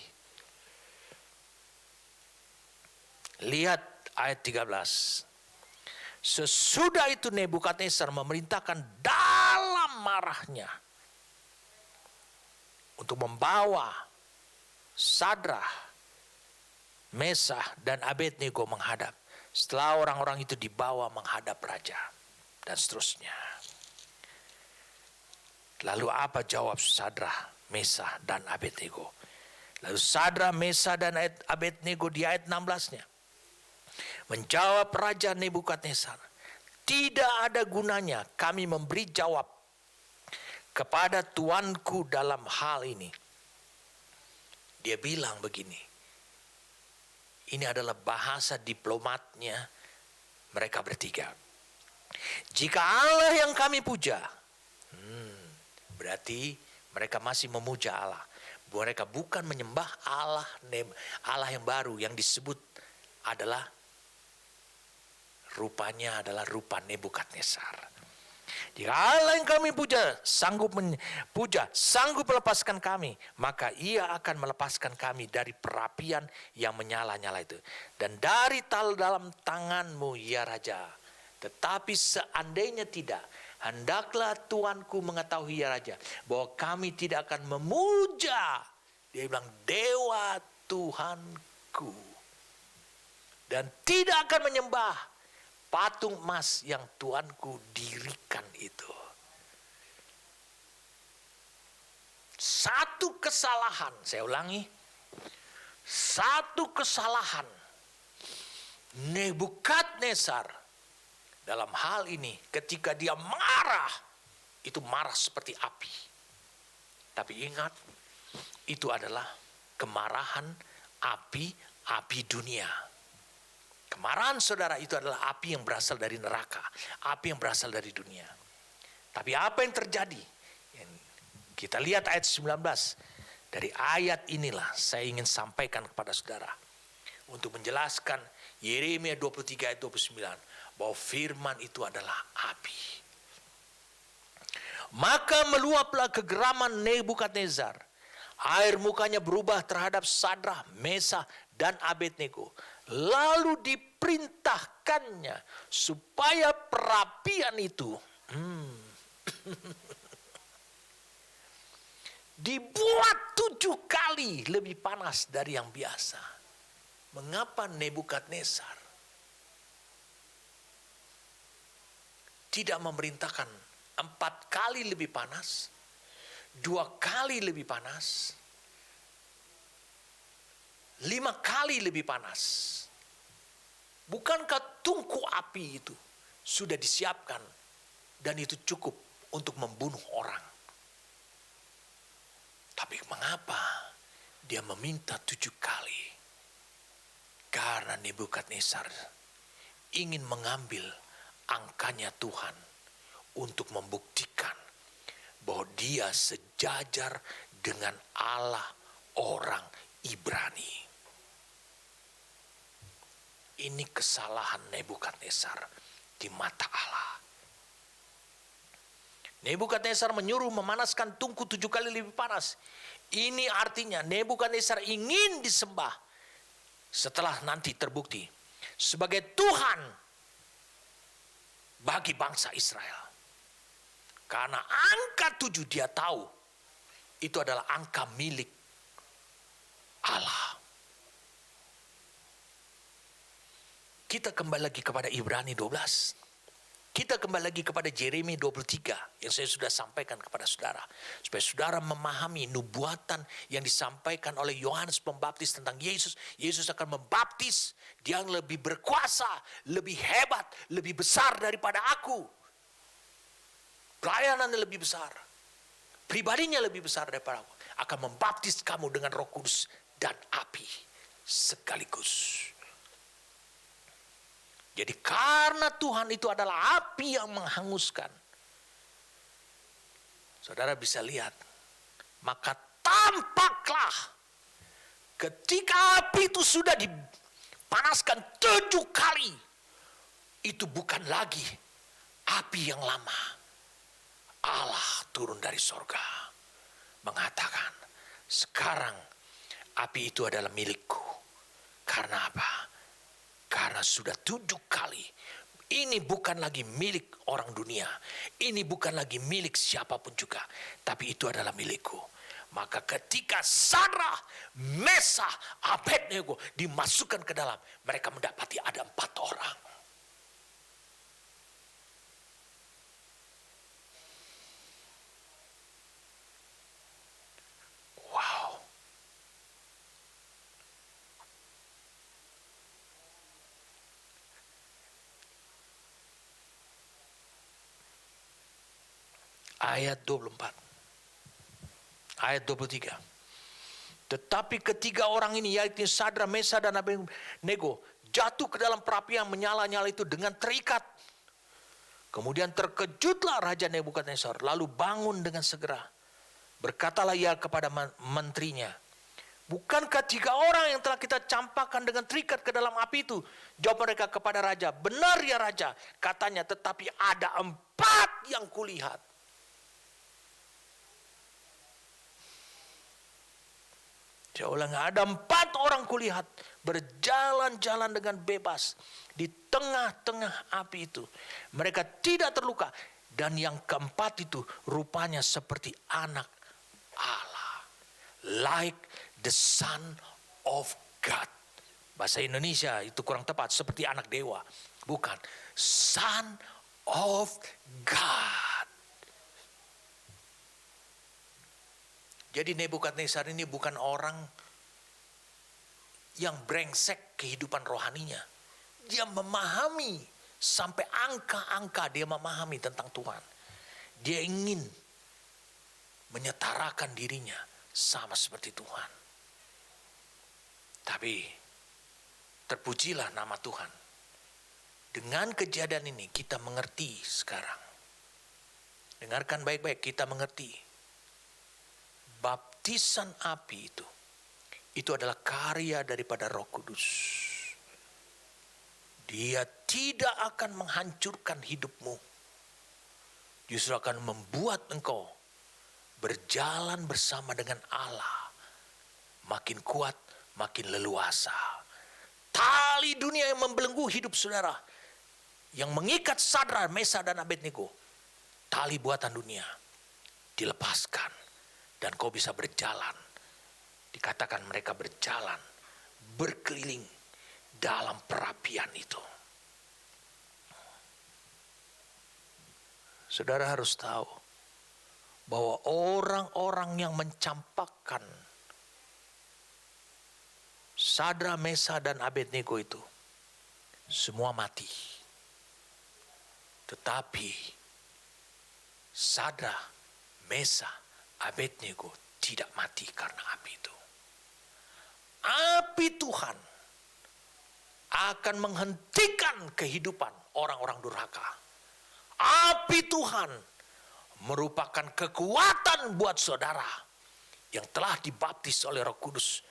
[SPEAKER 1] Lihat ayat 13. Sesudah itu Nebukadnezar memerintahkan dalam marahnya untuk membawa Sadrah, Mesah, dan Abednego menghadap. Setelah orang-orang itu dibawa menghadap raja dan seterusnya. Lalu apa jawab Sadrah, Mesah, dan Abednego? Lalu Sadrah, Mesah, dan Abednego di ayat 16-nya. Menjawab Raja Nebukadnezar, tidak ada gunanya kami memberi jawab kepada tuanku dalam hal ini. Dia bilang begini, ini adalah bahasa diplomatnya mereka bertiga. Jika Allah yang kami puja, berarti mereka masih memuja Allah. Mereka bukan menyembah Allah yang baru yang disebut adalah rupanya adalah rupa Nebukadnezar. Jika Allah yang kami puja sanggup melepaskan kami, maka ia akan melepaskan kami dari perapian yang menyala-nyala itu dan dari dalam tanganmu ya Raja. Tetapi seandainya tidak, hendaklah tuanku mengetahui ya Raja, bahwa kami tidak akan memuja, dia bilang, dewa Tuhanku, dan tidak akan menyembah patung emas yang tuanku dirikan itu. Satu kesalahan, saya ulangi, satu kesalahan Nebukadnezar dalam hal ini ketika dia marah, itu marah seperti api. Tapi ingat, itu adalah kemarahan api dunia. Kemarahan saudara itu adalah api yang berasal dari neraka, api yang berasal dari dunia. Tapi apa yang terjadi? Kita lihat ayat 19. Dari ayat inilah saya ingin sampaikan kepada saudara untuk menjelaskan Yeremia 23 ayat 29 bahwa firman itu adalah api. Maka meluaplah kegeraman Nebukadnezar. Air mukanya berubah terhadap Sadrah, Mesah, dan Abednego. Lalu diperintahkannya supaya perapian itu dibuat 7 kali lebih panas dari yang biasa. Mengapa Nebukadnezar tidak memerintahkan 4 kali lebih panas, 2 kali lebih panas, 5 kali lebih panas? Bukankah tungku api itu sudah disiapkan dan itu cukup untuk membunuh orang? Tapi mengapa dia meminta 7 kali? Karena Nebukadnezar ingin mengambil angkanya Tuhan untuk membuktikan bahwa dia sejajar dengan Allah orang Ibrani. Ini kesalahan Nebukadnezar di mata Allah. Nebukadnezar menyuruh memanaskan tungku 7 kali lebih panas. Ini artinya Nebukadnezar ingin disembah setelah nanti terbukti sebagai Tuhan bagi bangsa Israel. Karena angka 7 dia tahu itu adalah angka milik Allah. Kita kembali lagi kepada Ibrani 12. Kita kembali lagi kepada Yeremia 23 yang saya sudah sampaikan kepada saudara. Supaya saudara memahami nubuatan yang disampaikan oleh Yohanes Pembaptis tentang Yesus. Yesus akan membaptis, dia yang lebih berkuasa, lebih hebat, lebih besar daripada aku. Pelayanannya lebih besar. Pribadinya lebih besar daripada aku. Akan membaptis kamu dengan Roh Kudus dan api sekaligus. Jadi karena Tuhan itu adalah api yang menghanguskan, saudara bisa lihat, maka tampaklah ketika api itu sudah dipanaskan 7 kali, itu bukan lagi api yang lama. Allah turun dari sorga mengatakan, sekarang api itu adalah milikku. Karena apa? Karena sudah 7 kali. Ini bukan lagi milik orang dunia. Ini bukan lagi milik siapapun juga. Tapi itu adalah milikku. Maka ketika Sadrak, Mesakh, Abednego dimasukkan ke dalam, mereka mendapati ada 4 orang. Wow. Ayat 24. Ayat 23. Tetapi ketiga orang ini, yaitu Sadrak, Mesakh, dan Abednego, jatuh ke dalam perapian menyala-nyala itu dengan terikat. Kemudian terkejutlah Raja Nebukadnezar, lalu bangun dengan segera. Berkatalah ia kepada menterinya, bukankah 3 orang yang telah kita campakkan dengan terikat ke dalam api itu? Jawab mereka kepada raja, benar ya raja. Katanya, tetapi ada 4 yang kulihat. Saya ulang, ada 4 orang kulihat berjalan-jalan dengan bebas di tengah-tengah api itu. Mereka tidak terluka. Dan yang keempat itu rupanya seperti anak Allah. Like the Son of God. Bahasa Indonesia itu kurang tepat, seperti anak dewa. Bukan, Son of God. Jadi Nebukadnezar ini bukan orang yang brengsek kehidupan rohaninya. Dia memahami sampai angka-angka, dia memahami tentang Tuhan. Dia ingin menyetarakan dirinya sama seperti Tuhan. Tapi terpujilah nama Tuhan. Dengan kejadian ini kita mengerti sekarang. Dengarkan baik-baik, kita mengerti. Baptisan api itu adalah karya daripada Roh Kudus. Dia tidak akan menghancurkan hidupmu. Justru akan membuat engkau berjalan bersama dengan Allah. Makin kuat, makin leluasa. Tali dunia yang membelenggu hidup saudara, yang mengikat Sadrak, Mesakh, dan Abednego, tali buatan dunia, dilepaskan. Dan kau bisa berjalan. Dikatakan mereka berjalan, berkeliling dalam perapian itu. Saudara harus tahu bahwa orang-orang yang mencampakkan Sadrak, Mesakh, dan Abednego itu semua mati. Tetapi Sadrak, Mesakh, Abednego tidak mati karena api itu. Api Tuhan akan menghentikan kehidupan orang-orang durhaka. Api Tuhan merupakan kekuatan buat saudara yang telah dibaptis oleh Roh Kudus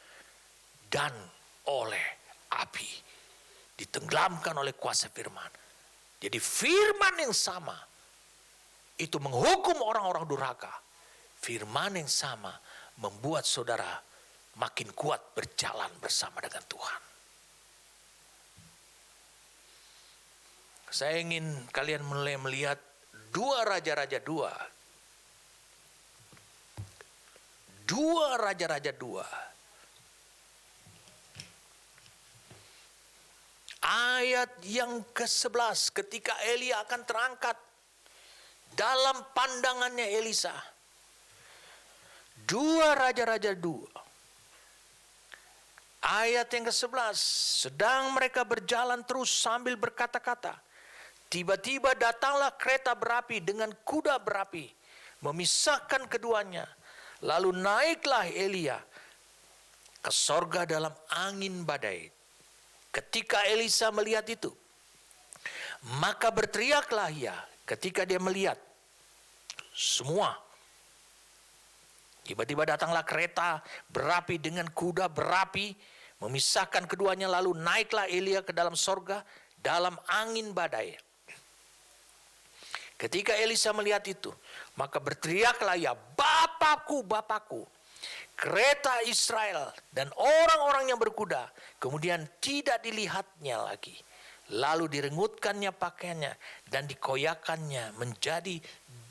[SPEAKER 1] dan oleh api. Ditenggelamkan oleh kuasa firman. Jadi firman yang sama itu menghukum orang-orang durhaka. Firman yang sama membuat saudara makin kuat berjalan bersama dengan Tuhan. Saya ingin kalian mulai melihat 2 Raja-Raja 2. 2 Raja-Raja 2. Ayat yang ke-11, ketika Elia akan terangkat dalam pandangannya Elisa. 2 Raja-Raja 2. Ayat yang ke-11. Sedang mereka berjalan terus sambil berkata-kata. Tiba-tiba datanglah kereta berapi dengan kuda berapi. Memisahkan keduanya. Lalu naiklah Elia ke sorga dalam angin badai. Ketika Elisa melihat itu, Maka berteriaklah ia ketika dia melihat semua. Tiba-tiba datanglah kereta berapi dengan kuda berapi, memisahkan keduanya, lalu naiklah Elia ke dalam sorga dalam angin badai. Ketika Elisa melihat itu, maka berteriaklah ia, Bapakku, Bapakku, kereta Israel dan orang-orang yang berkuda. Kemudian tidak dilihatnya lagi. Lalu direngutkannya pakaiannya dan dikoyakannya menjadi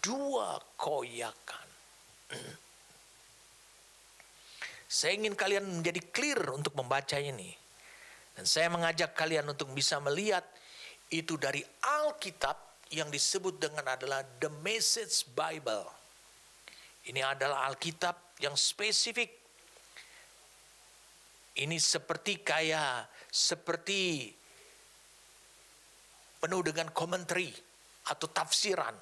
[SPEAKER 1] 2 koyakan. Saya ingin kalian menjadi clear untuk membaca ini. Dan saya mengajak kalian untuk bisa melihat itu dari Alkitab yang disebut dengan adalah The Message Bible. Ini adalah Alkitab yang spesifik. Ini seperti penuh dengan komentari atau tafsiran.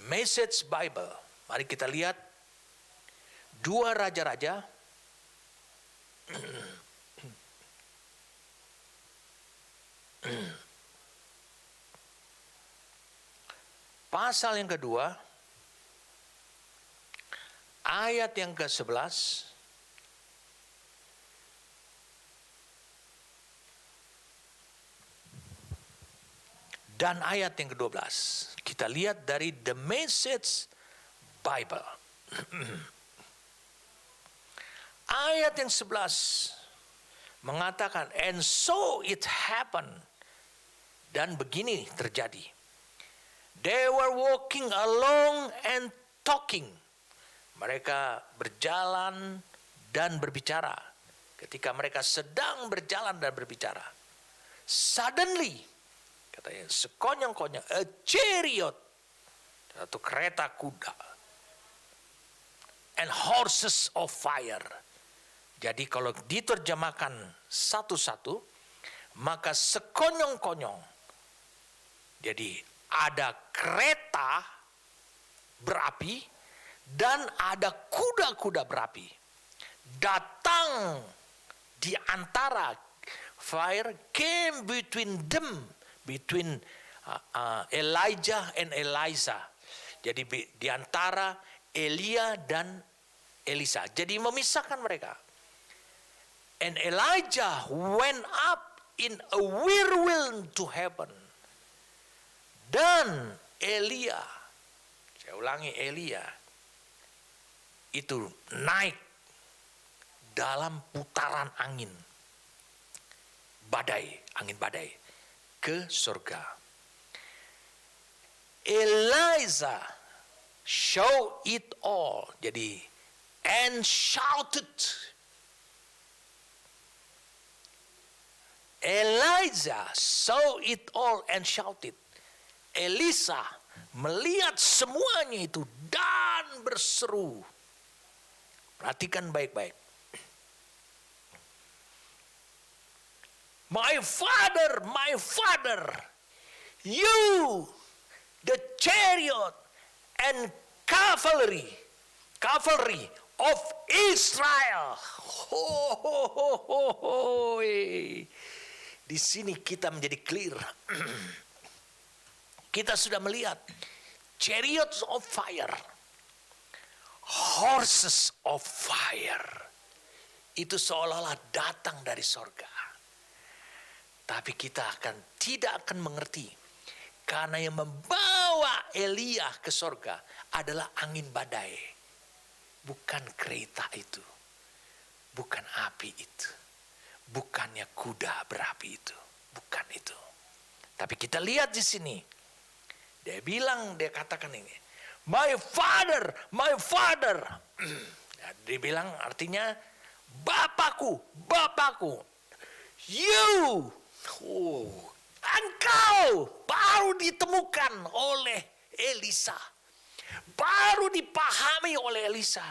[SPEAKER 1] Message Bible. Mari kita lihat 2 Raja-Raja pasal yang kedua, ayat yang ke-11 dan ayat yang ke-12. Kita lihat dari The Message Bible. Ayat yang 11 mengatakan, and so it happened. Dan begini terjadi. They were walking along and talking. Mereka berjalan dan berbicara. Ketika mereka sedang berjalan dan berbicara, suddenly, katanya sekonyong-konyong, a chariot, satu kereta kuda, and horses of fire. Jadi kalau diterjemahkan satu-satu, maka sekonyong-konyong. Jadi ada kereta berapi dan ada kuda-kuda berapi. Datang di antara, fire came between them, between Elijah and Elisha. Jadi di antara Elia dan Elisa. Jadi memisahkan mereka. And Elijah went up in a whirlwind to heaven. Dan Elia, saya ulangi, Elia itu naik dalam putaran angin angin badai ke surga. Elijah show it all. Jadi and shouted. Elijah saw it all and shouted. Elisa melihat semuanya itu dan berseru. Perhatikan baik-baik. My father, you, the chariot and cavalry of Israel. Di sini kita menjadi clear. Kita sudah melihat chariots of fire, horses of fire. Itu seolah-olah datang dari sorga. Tapi kita tidak akan mengerti. Karena yang membawa Elia ke sorga adalah angin badai. Bukan kereta itu. Bukan api itu. Bukannya kuda berapi itu. Bukan itu. Tapi kita lihat di sini. Dia katakan ini. My father. Dia bilang artinya Bapakku. You. Engkau baru ditemukan oleh Elisa. Baru dipahami oleh Elisa.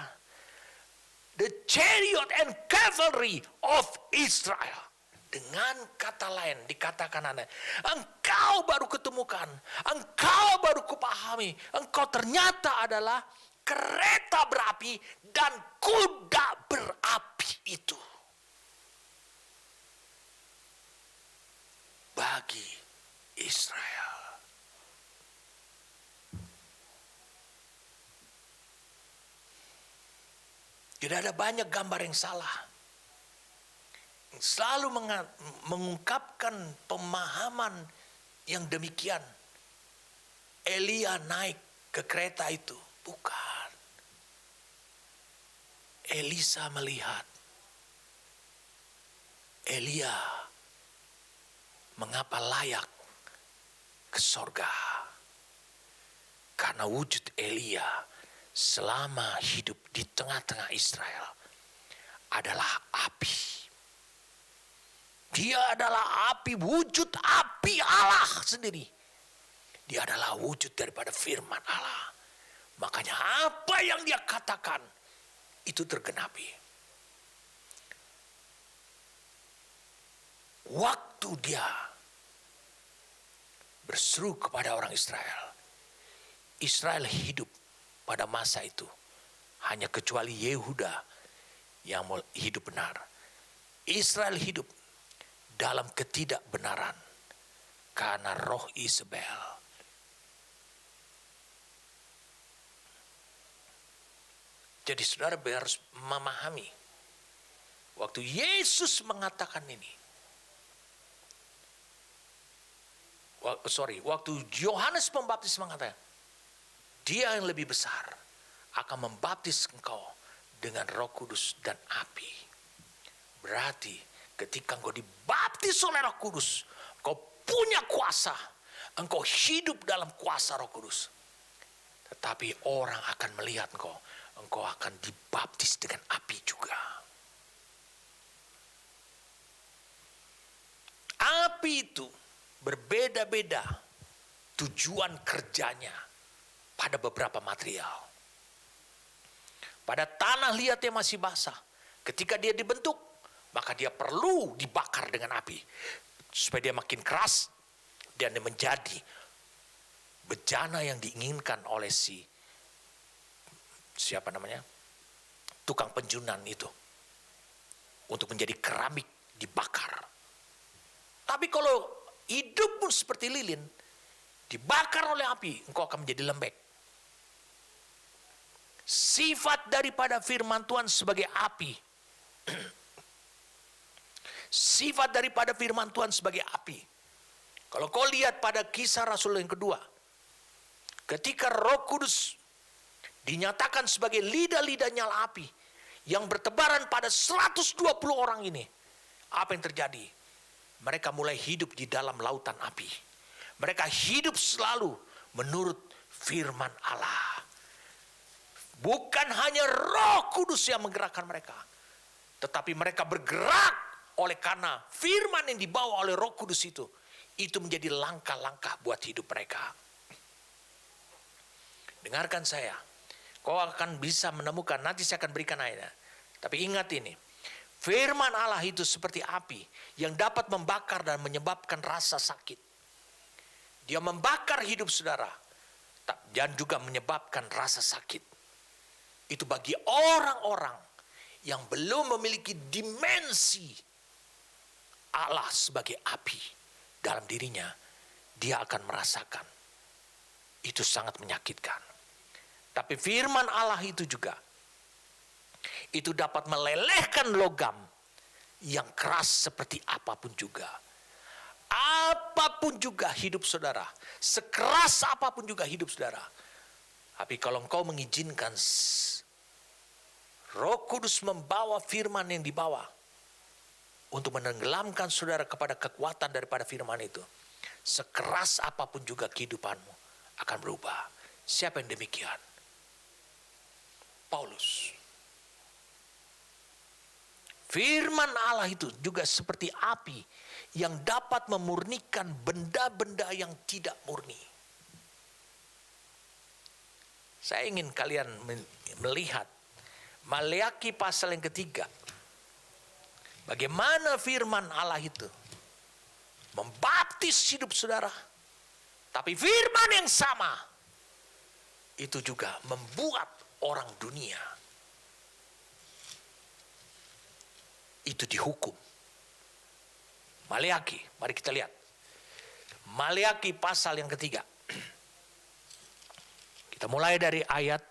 [SPEAKER 1] The chariot and cavalry of Israel. Dengan kata lain dikatakan engkau baru ketemukan. Engkau baru kupahami. Engkau ternyata adalah kereta berapi dan kuda berapi itu. Bagi Israel. Tidak ada banyak gambar yang salah. Selalu mengungkapkan pemahaman yang demikian. Elia naik ke kereta itu. Bukan. Elisa melihat. Elia mengapa layak ke sorga? Karena wujud Elia selama hidup di tengah-tengah Israel adalah api. Dia adalah api, wujud api Allah sendiri. Dia adalah wujud daripada firman Allah. Makanya apa yang dia katakan itu tergenapi. Waktu dia berseru kepada orang Israel, Israel hidup pada masa itu hanya kecuali Yehuda yang hidup benar. Israel hidup dalam ketidakbenaran karena roh Isabel. Jadi saudara harus memahami waktu Yesus mengatakan ini. Waktu Yohanes Pembaptis mengatakan, dia yang lebih besar akan membaptis engkau dengan Roh Kudus dan api. Berarti ketika engkau dibaptis oleh Roh Kudus, engkau punya kuasa, engkau hidup dalam kuasa Roh Kudus. Tetapi orang akan melihat engkau akan dibaptis dengan api juga. Api itu berbeda-beda tujuan kerjanya pada beberapa material. Pada tanah liat yang masih basah, ketika dia dibentuk, maka dia perlu dibakar dengan api supaya dia makin keras dan dia menjadi bejana yang diinginkan oleh tukang penjunan itu untuk menjadi keramik dibakar. Tapi kalau hidupmu seperti lilin, dibakar oleh api, engkau akan menjadi lembek. Sifat daripada firman Tuhan sebagai api. Sifat daripada firman Tuhan sebagai api. Kalau kau lihat pada Kisah Rasul yang kedua, ketika Roh Kudus dinyatakan sebagai lidah-lidah nyala api yang bertebaran pada 120 orang ini, apa yang terjadi? Mereka mulai hidup di dalam lautan api. Mereka hidup selalu menurut firman Allah. Bukan hanya Roh Kudus yang menggerakkan mereka, tetapi mereka bergerak oleh karena firman yang dibawa oleh Roh Kudus itu menjadi langkah-langkah buat hidup mereka. Dengarkan saya, kau akan bisa menemukan, nanti saya akan berikan ayatnya. Tapi ingat ini, firman Allah itu seperti api yang dapat membakar dan menyebabkan rasa sakit. Dia membakar hidup saudara dan juga menyebabkan rasa sakit. Itu bagi orang-orang yang belum memiliki dimensi Allah sebagai api dalam dirinya, dia akan merasakan. Itu sangat menyakitkan. Tapi firman Allah itu juga, itu dapat melelehkan logam yang keras seperti apapun juga. Apapun juga hidup saudara, sekeras apapun juga hidup saudara. Tapi kalau engkau mengizinkan Roh Kudus membawa firman yang dibawa untuk menenggelamkan saudara kepada kekuatan daripada firman itu, sekeras apapun juga kehidupanmu akan berubah. Siapa yang demikian? Paulus. Firman Allah itu juga seperti api yang dapat memurnikan benda-benda yang tidak murni. Saya ingin kalian melihat Maleakhi pasal yang ketiga. Bagaimana firman Allah itu membaptis hidup saudara. Tapi firman yang sama itu juga membuat orang dunia itu dihukum. Maleakhi, mari kita lihat. Maleakhi pasal yang ketiga. Kita mulai dari ayat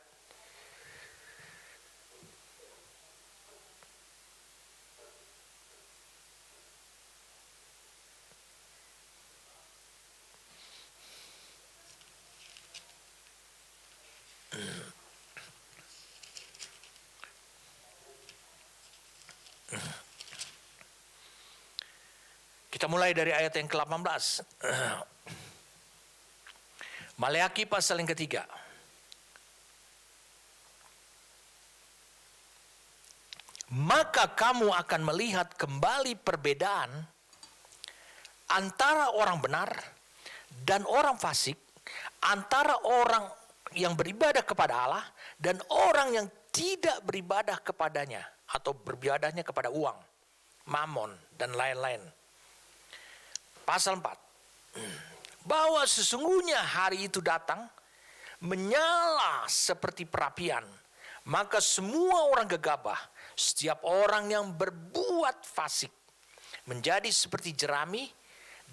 [SPEAKER 1] yang ke-18. Maleakhi pasal yang ketiga. Maka kamu akan melihat kembali perbedaan antara orang benar dan orang fasik, antara orang yang beribadah kepada Allah dan orang yang tidak beribadah kepadanya atau beribadahnya kepada uang, mamon, dan lain-lain. Pasal 4. Bahwa sesungguhnya hari itu datang menyala seperti perapian, maka semua orang gegabah, setiap orang yang berbuat fasik menjadi seperti jerami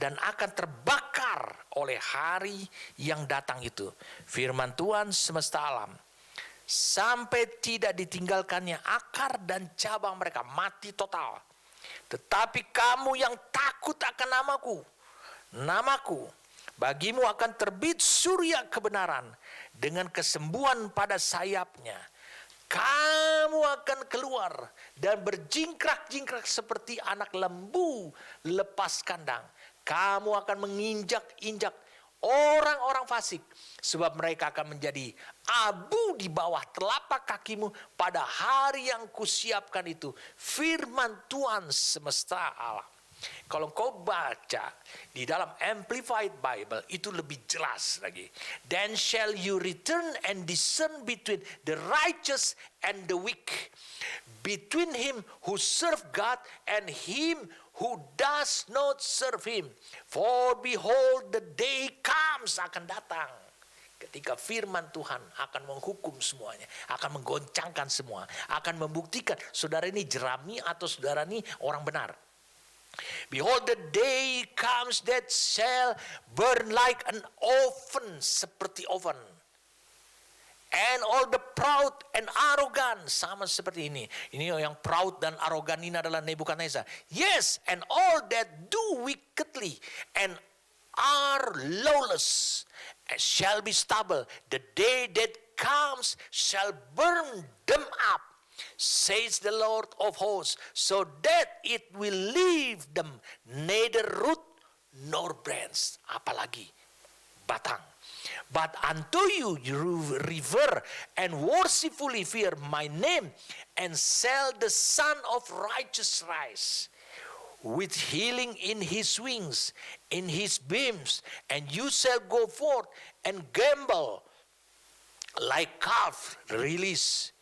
[SPEAKER 1] dan akan terbakar oleh hari yang datang itu. Firman Tuhan semesta alam, sampai tidak ditinggalkannya akar dan cabang mereka, mati total. Tetapi kamu yang takut akan namaku, bagimu akan terbit surya kebenaran dengan kesembuhan pada sayapnya. Kamu akan keluar dan berjingkrak-jingkrak seperti anak lembu lepas kandang. Kamu akan menginjak-injak orang-orang fasik, sebab mereka akan menjadi abu di bawah telapak kakimu pada hari yang kusiapkan itu. Firman Tuhan semesta alam. Kalau kau baca di dalam Amplified Bible itu lebih jelas lagi. Then shall you return and discern between the righteous and the wicked, between him who serve God and him who does not serve him. For behold, the day comes, akan datang, ketika firman Tuhan akan menghukum semuanya, akan menggoncangkan semua, akan membuktikan saudara ini jerami atau saudara ini orang benar. Behold, the day comes that shall burn like an oven, seperti oven. And all the proud and arrogant, sama seperti ini. Ini yang proud dan arogan ini adalah Nebukadnezar. Yes, and all that do wickedly and are lawless shall be stubble. The day that comes shall burn them up, says the Lord of hosts, so that it will leave them neither root nor branch. Apalagi batang. But unto you revere and worshipfully fear my name, and shall the Son of Righteous rise, with healing in his wings, in his beams, and you shall go forth and gambol like calf released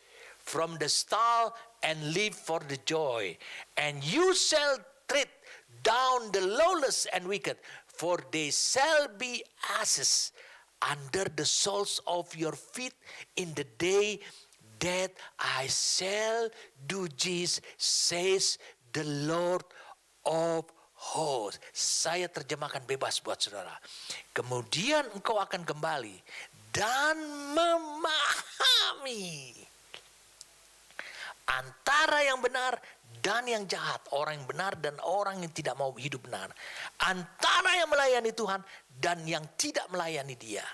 [SPEAKER 1] from the stall, and live for the joy. And you shall tread down the lawless and wicked, for they shall be ashes under the soles of your feet in the day that I shall do this, says the Lord of hosts. Saya terjemahkan bebas buat saudara. Kemudian engkau akan kembali dan memahami antara yang benar dan yang jahat, orang yang benar dan orang yang tidak mau hidup benar, antara yang melayani Tuhan dan yang tidak melayani Dia.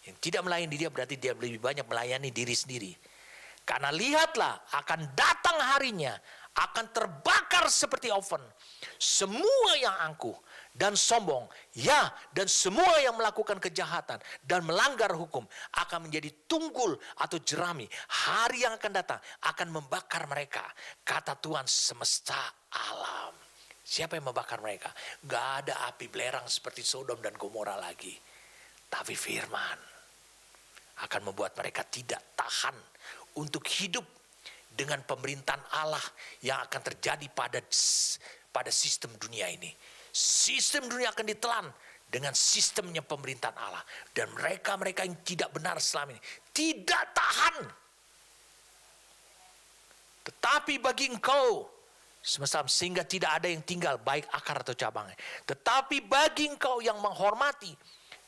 [SPEAKER 1] Yang tidak melayani Dia berarti dia lebih banyak melayani diri sendiri. Karena lihatlah, akan datang harinya, akan terbakar seperti oven semua yang angkuh dan sombong, ya, dan semua yang melakukan kejahatan dan melanggar hukum akan menjadi tunggul atau jerami. Hari yang akan datang akan membakar mereka, kata Tuhan semesta alam. Siapa yang membakar mereka? Gak ada api belerang seperti Sodom dan Gomora lagi, tapi firman akan membuat mereka tidak tahan untuk hidup dengan pemerintahan Allah yang akan terjadi pada sistem dunia ini. Sistem dunia akan ditelan dengan sistemnya pemerintahan Allah. Dan mereka-mereka yang tidak benar selama ini tidak tahan. Tetapi bagi engkau, semesta alam, sehingga tidak ada yang tinggal baik akar atau cabangnya. Tetapi bagi engkau yang menghormati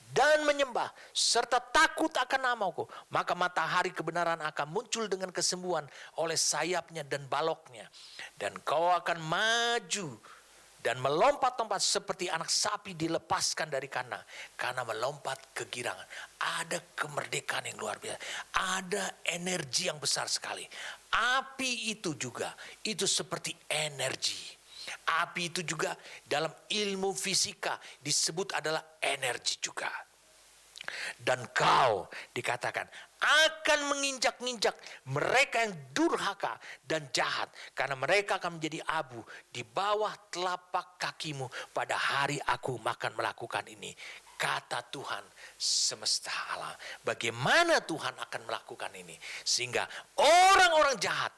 [SPEAKER 1] dan menyembah serta takut akan namaku, maka matahari kebenaran akan muncul dengan kesembuhan oleh sayapnya dan baloknya, dan kau akan maju dan melompat-lompat seperti anak sapi dilepaskan dari kandang, karena melompat kegirangan. Ada kemerdekaan yang luar biasa, ada energi yang besar sekali. Api itu juga, itu seperti energi. Api itu juga dalam ilmu fisika disebut adalah energi juga. Dan kau dikatakan akan menginjak-injak mereka yang durhaka dan jahat, karena mereka akan menjadi abu di bawah telapak kakimu pada hari aku akan melakukan ini, kata Tuhan semesta alam. Bagaimana Tuhan akan melakukan ini sehingga orang-orang jahat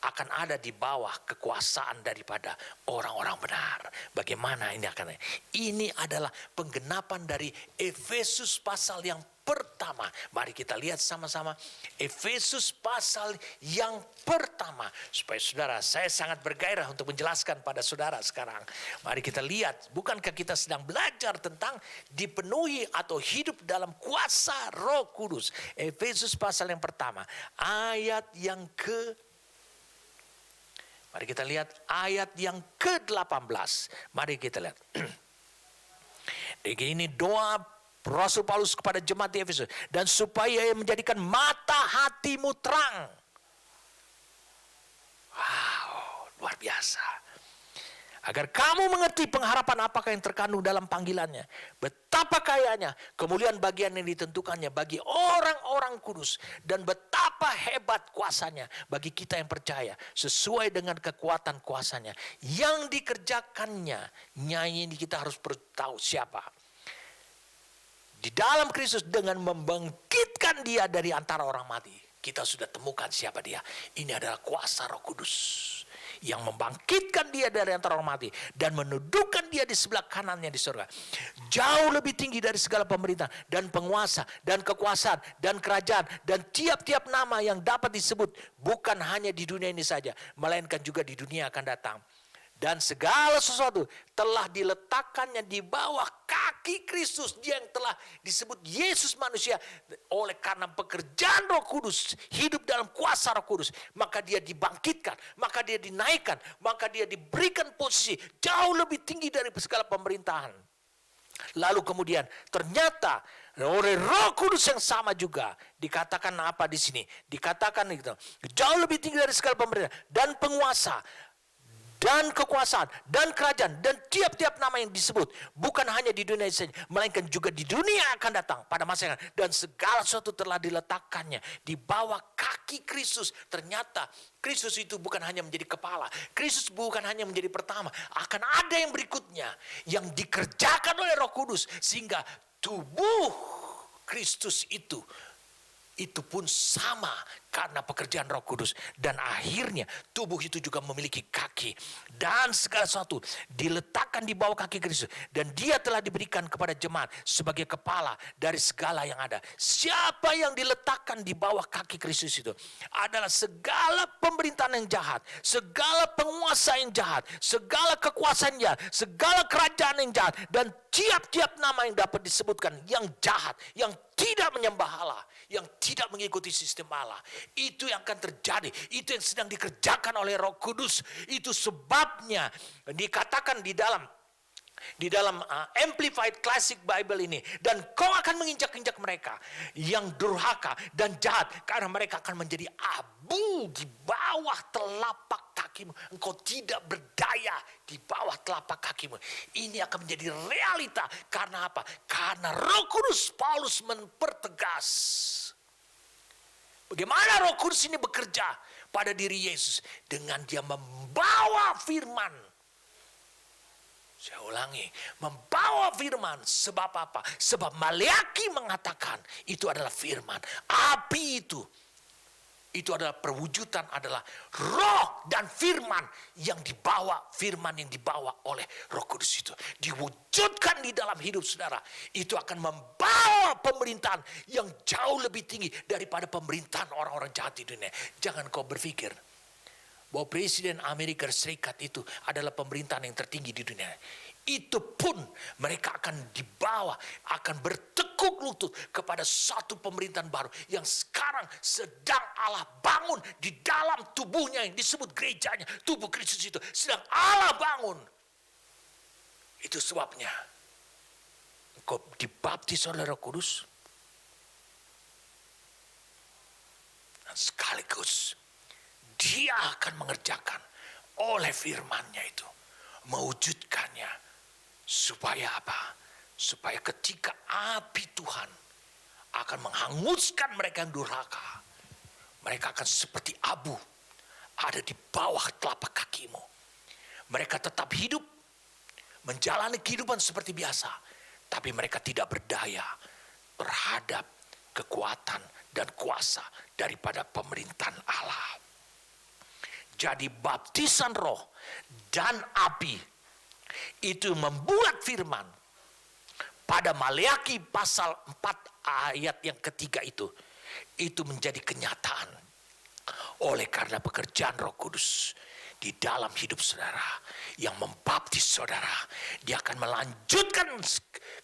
[SPEAKER 1] akan ada di bawah kekuasaan daripada orang-orang benar. Bagaimana ini akan? Ini adalah penggenapan dari Efesus pasal yang pertama. Mari kita lihat sama-sama Efesus pasal yang pertama. Supaya saudara, saya sangat bergairah untuk menjelaskan pada saudara sekarang. Mari kita lihat, bukankah kita sedang belajar tentang dipenuhi atau hidup dalam kuasa Roh Kudus. Efesus pasal yang pertama, ayat yang mari kita lihat ayat yang ke-18. Mari kita lihat. Ini doa Rasul Paulus kepada jemaat di Efesus. Dan supaya ia menjadikan mata hatimu terang. Wow, luar biasa. Agar kamu mengerti pengharapan apakah yang terkandung dalam panggilannya. Betapa kayanya kemuliaan bagian yang ditentukannya bagi orang-orang kudus. Dan betapa hebat kuasanya bagi kita yang percaya. Sesuai dengan kekuatan kuasanya. Yang dikerjakannya. Nyanyi ini kita harus tahu siapa. Di dalam Kristus dengan membangkitkan dia dari antara orang mati. Kita sudah temukan siapa dia. Ini adalah kuasa Roh Kudus. Yang membangkitkan dia dari antara orang mati. Dan menundukkan dia di sebelah kanannya di surga. Jauh lebih tinggi dari segala pemerintahan. Dan penguasa. Dan kekuasaan. Dan kerajaan. Dan tiap-tiap nama yang dapat disebut. Bukan hanya di dunia ini saja. Melainkan juga di dunia akan datang. Dan segala sesuatu telah diletakkannya di bawah kaki Kristus. Dia yang telah disebut Yesus manusia. Oleh karena pekerjaan Roh Kudus. Hidup dalam kuasa Roh Kudus. Maka dia dibangkitkan. Maka dia dinaikkan. Maka dia diberikan posisi jauh lebih tinggi dari segala pemerintahan. Lalu kemudian ternyata oleh Roh Kudus yang sama juga. Dikatakan apa di sini? Dikatakan gitu. Jauh lebih tinggi dari segala pemerintahan. Dan penguasa. Dan kekuasaan, dan kerajaan, dan tiap-tiap nama yang disebut. Bukan hanya di dunia saja, melainkan juga di dunia akan datang pada masa yang akan. Dan segala sesuatu telah diletakkannya di bawah kaki Kristus. Ternyata Kristus itu bukan hanya menjadi kepala. Kristus bukan hanya menjadi pertama. Akan ada yang berikutnya. Yang dikerjakan oleh Roh Kudus. Sehingga tubuh Kristus itu pun sama karena pekerjaan Roh Kudus. Dan akhirnya tubuh itu juga memiliki kaki. Dan segala sesuatu diletakkan di bawah kaki Kristus. Dan dia telah diberikan kepada jemaat sebagai kepala dari segala yang ada. Siapa yang diletakkan di bawah kaki Kristus itu? Adalah segala pemerintahan yang jahat. Segala penguasa yang jahat. Segala kekuasaan yang jahat. Segala kerajaan yang jahat. Dan tiap-tiap nama yang dapat disebutkan yang jahat. Yang tidak menyembah Allah. Yang tidak mengikuti sistem Allah. Itu yang akan terjadi. Itu yang sedang dikerjakan oleh Roh Kudus. Itu sebabnya dikatakan di dalam Amplified Classic Bible ini. Dan kau akan menginjak-injak mereka yang durhaka dan jahat. Karena mereka akan menjadi abu di bawah telapak kakimu. Engkau tidak berdaya di bawah telapak kakimu. Ini akan menjadi realita. Karena apa? Karena Roh Kudus Paulus mempertegas. Bagaimana Roh Kudus ini bekerja pada diri Yesus. Dengan dia membawa firman. Saya ulangi. Membawa firman. Sebab apa? Sebab Maleaki mengatakan itu adalah firman. Api itu adalah perwujudan, adalah roh dan firman yang dibawa, firman yang dibawa oleh Roh Kudus itu. Diwujudkan di dalam hidup saudara. Itu akan membawa pemerintahan yang jauh lebih tinggi daripada pemerintahan orang-orang jahat di dunia. Jangan kau berpikir bahwa Presiden Amerika Serikat itu adalah pemerintahan yang tertinggi di dunia. Itu pun mereka akan dibawa, akan bertekuk lutut kepada satu pemerintahan baru yang sekarang sedang Allah bangun di dalam tubuhnya yang disebut gerejanya, tubuh Kristus itu sedang Allah bangun. Itu sebabnya engkau dibaptis oleh Roh Kudus, dan sekaligus Dia akan mengerjakan oleh firman-Nya itu, mewujudkannya. Supaya apa? Supaya ketika api Tuhan akan menghanguskan mereka yang durhaka, mereka akan seperti abu ada di bawah telapak kakimu. Mereka tetap hidup, menjalani kehidupan seperti biasa, tapi mereka tidak berdaya terhadap kekuatan dan kuasa daripada pemerintahan Allah. Jadi baptisan roh dan api itu membuat firman pada Maleakhi pasal 4 ayat yang ketiga itu menjadi kenyataan. Oleh karena pekerjaan Roh Kudus di dalam hidup saudara yang membaptis saudara, Dia akan melanjutkan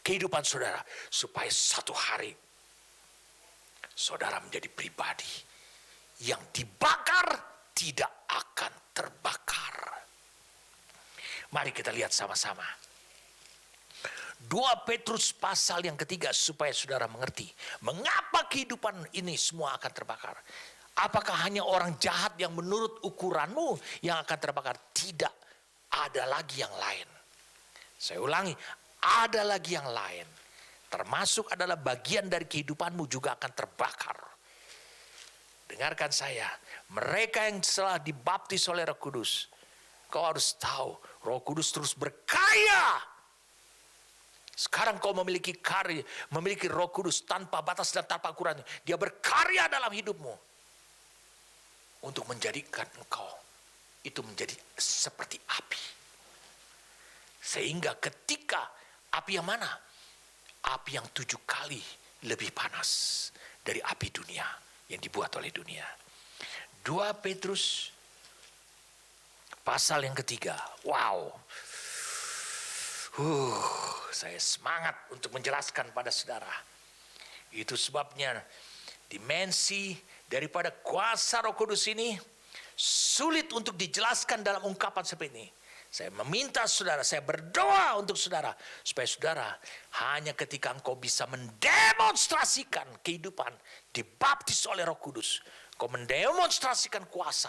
[SPEAKER 1] kehidupan saudara supaya satu hari saudara menjadi pribadi yang dibakar tidak akan terbakar. Mari kita lihat sama-sama. 2 Petrus pasal yang ketiga supaya saudara mengerti mengapa kehidupan ini semua akan terbakar. Apakah hanya orang jahat yang menurut ukuranmu yang akan terbakar? Tidak, ada lagi yang lain. Saya ulangi, ada lagi yang lain. Termasuk adalah bagian dari kehidupanmu juga akan terbakar. Dengarkan saya, mereka yang telah dibaptis oleh Roh Kudus, kau harus tahu Roh Kudus terus berkarya. Sekarang kau memiliki karya, memiliki Roh Kudus tanpa batas dan tanpa ukuran. Dia berkarya dalam hidupmu untuk menjadikan engkau itu menjadi seperti api. Sehingga ketika api yang mana? Api yang 7 kali lebih panas dari api dunia yang dibuat oleh dunia. 2 Petrus pasal yang ketiga. Wow. Saya semangat untuk menjelaskan pada saudara. Itu sebabnya dimensi daripada kuasa Roh Kudus ini sulit untuk dijelaskan dalam ungkapan seperti ini. Saya meminta saudara, saya berdoa untuk saudara supaya saudara hanya ketika engkau bisa mendemonstrasikan kehidupan dibaptis oleh Roh Kudus, kau mendemonstrasikan kuasa,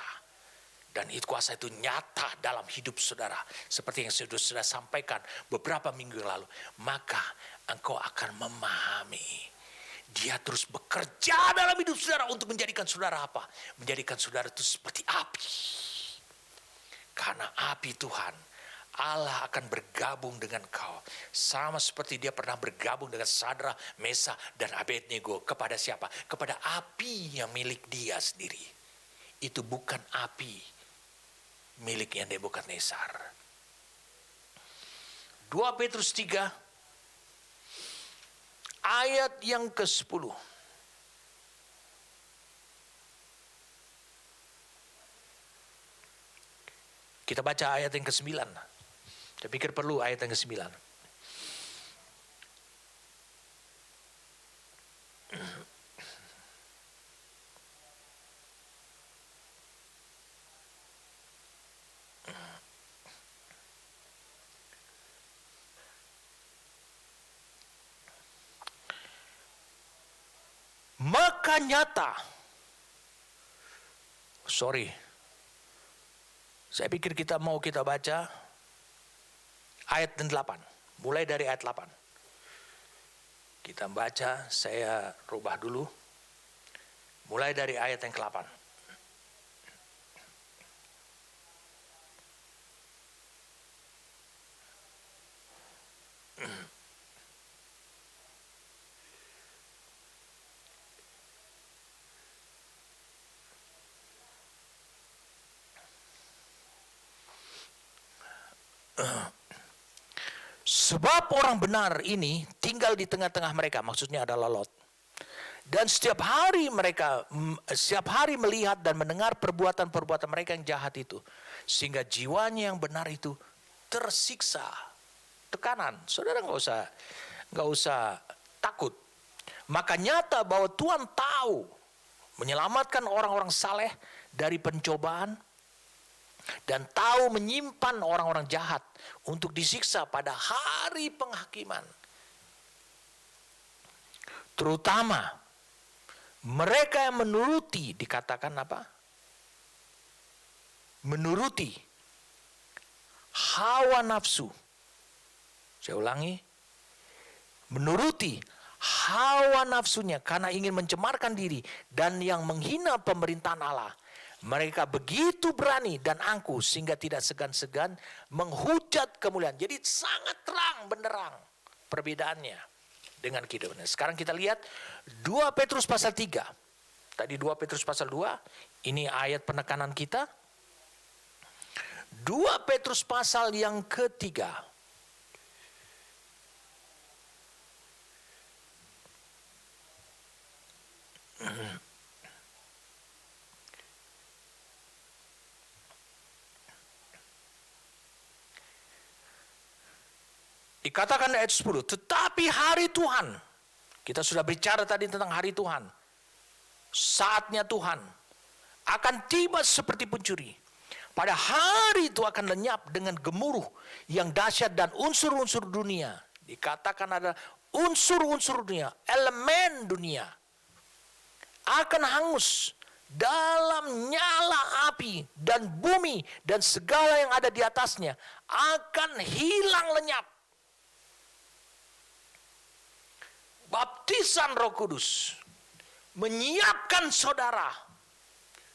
[SPEAKER 1] dan itu kuasa itu nyata dalam hidup saudara seperti yang sudah sampaikan beberapa minggu lalu, maka engkau akan memahami Dia terus bekerja dalam hidup saudara untuk menjadikan saudara apa? Menjadikan saudara itu seperti api. Karena api Tuhan, Allah akan bergabung dengan kau. Sama seperti Dia pernah bergabung dengan Sadrak, Mesak, dan Abednego. Kepada siapa? Kepada api yang milik Dia sendiri. Itu bukan api miliknya Nebukadnezar. 2 Petrus 3 ayat yang ke-10. Kita baca ayat yang ke-9. Saya pikir perlu ayat yang ke-9. Maka nyata. Saya pikir kita baca ayat 8. Mulai dari ayat 8. Kita baca, saya rubah dulu. Mulai dari ayat yang ke-8. Sebab orang benar ini tinggal di tengah-tengah mereka, maksudnya adalah Lot. Dan setiap hari melihat dan mendengar perbuatan-perbuatan mereka yang jahat itu. Sehingga jiwanya yang benar itu tersiksa. Tekanan, saudara nggak usah takut. Maka nyata bahwa Tuhan tahu menyelamatkan orang-orang saleh dari pencobaan dan tahu menyimpan orang-orang jahat untuk disiksa pada hari penghakiman. Terutama mereka yang menuruti, dikatakan apa? Menuruti hawa nafsu. Saya ulangi, menuruti hawa nafsunya karena ingin mencemarkan diri dan yang menghina pemerintahan Allah. Mereka begitu berani dan angkuh sehingga tidak segan-segan menghujat kemuliaan. Jadi sangat terang benderang perbedaannya dengan kehidupan. Sekarang kita lihat 2 Petrus pasal 3. Tadi 2 Petrus pasal 2, ini ayat penekanan kita. 2 Petrus pasal yang ketiga. Dikatakan ayat 10, tetapi hari Tuhan, kita sudah bicara tadi tentang hari Tuhan, saatnya Tuhan akan tiba seperti pencuri. Pada hari itu akan lenyap dengan gemuruh yang dahsyat dan unsur-unsur dunia. Dikatakan ada unsur-unsur dunia, elemen dunia akan hangus dalam nyala api, dan bumi dan segala yang ada di atasnya akan hilang lenyap. Baptisan Roh Kudus menyiapkan saudara.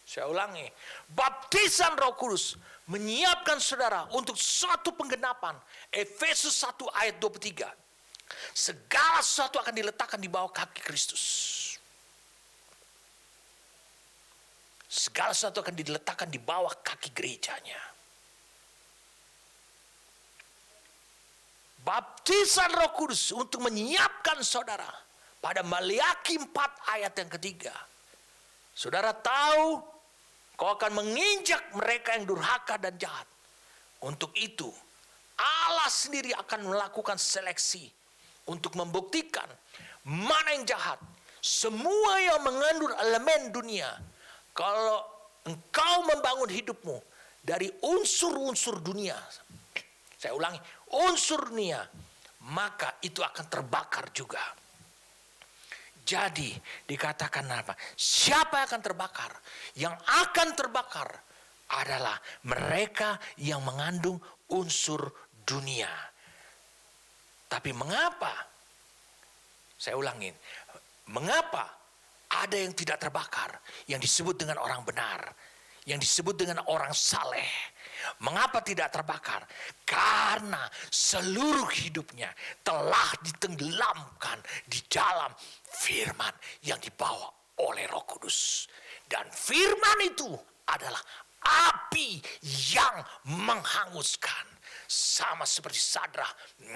[SPEAKER 1] Saya ulangi, baptisan Roh Kudus menyiapkan saudara untuk suatu penggenapan. Efesus 1 ayat 23. Segala sesuatu akan diletakkan di bawah kaki Kristus. Segala sesuatu akan diletakkan di bawah kaki gerejanya. Baptisan Roh Kudus untuk menyiapkan saudara pada Maliaki 4 ayat yang ketiga. Saudara tahu kau akan menginjak mereka yang durhaka dan jahat. Untuk itu Allah sendiri akan melakukan seleksi untuk membuktikan mana yang jahat. Semua yang mengandung elemen dunia. Kalau engkau membangun hidupmu dari unsur-unsur dunia, saya ulangi, unsur dunia, maka itu akan terbakar juga. Jadi dikatakan apa? Siapa yang akan terbakar? Yang akan terbakar adalah mereka yang mengandung unsur dunia. Tapi mengapa? Saya ulangin. Mengapa ada yang tidak terbakar? Yang disebut dengan orang benar. Yang disebut dengan orang saleh. Mengapa tidak terbakar? Karena seluruh hidupnya telah ditenggelamkan di dalam firman yang dibawa oleh Roh Kudus. Dan firman itu adalah api yang menghanguskan. Sama seperti Sadrah,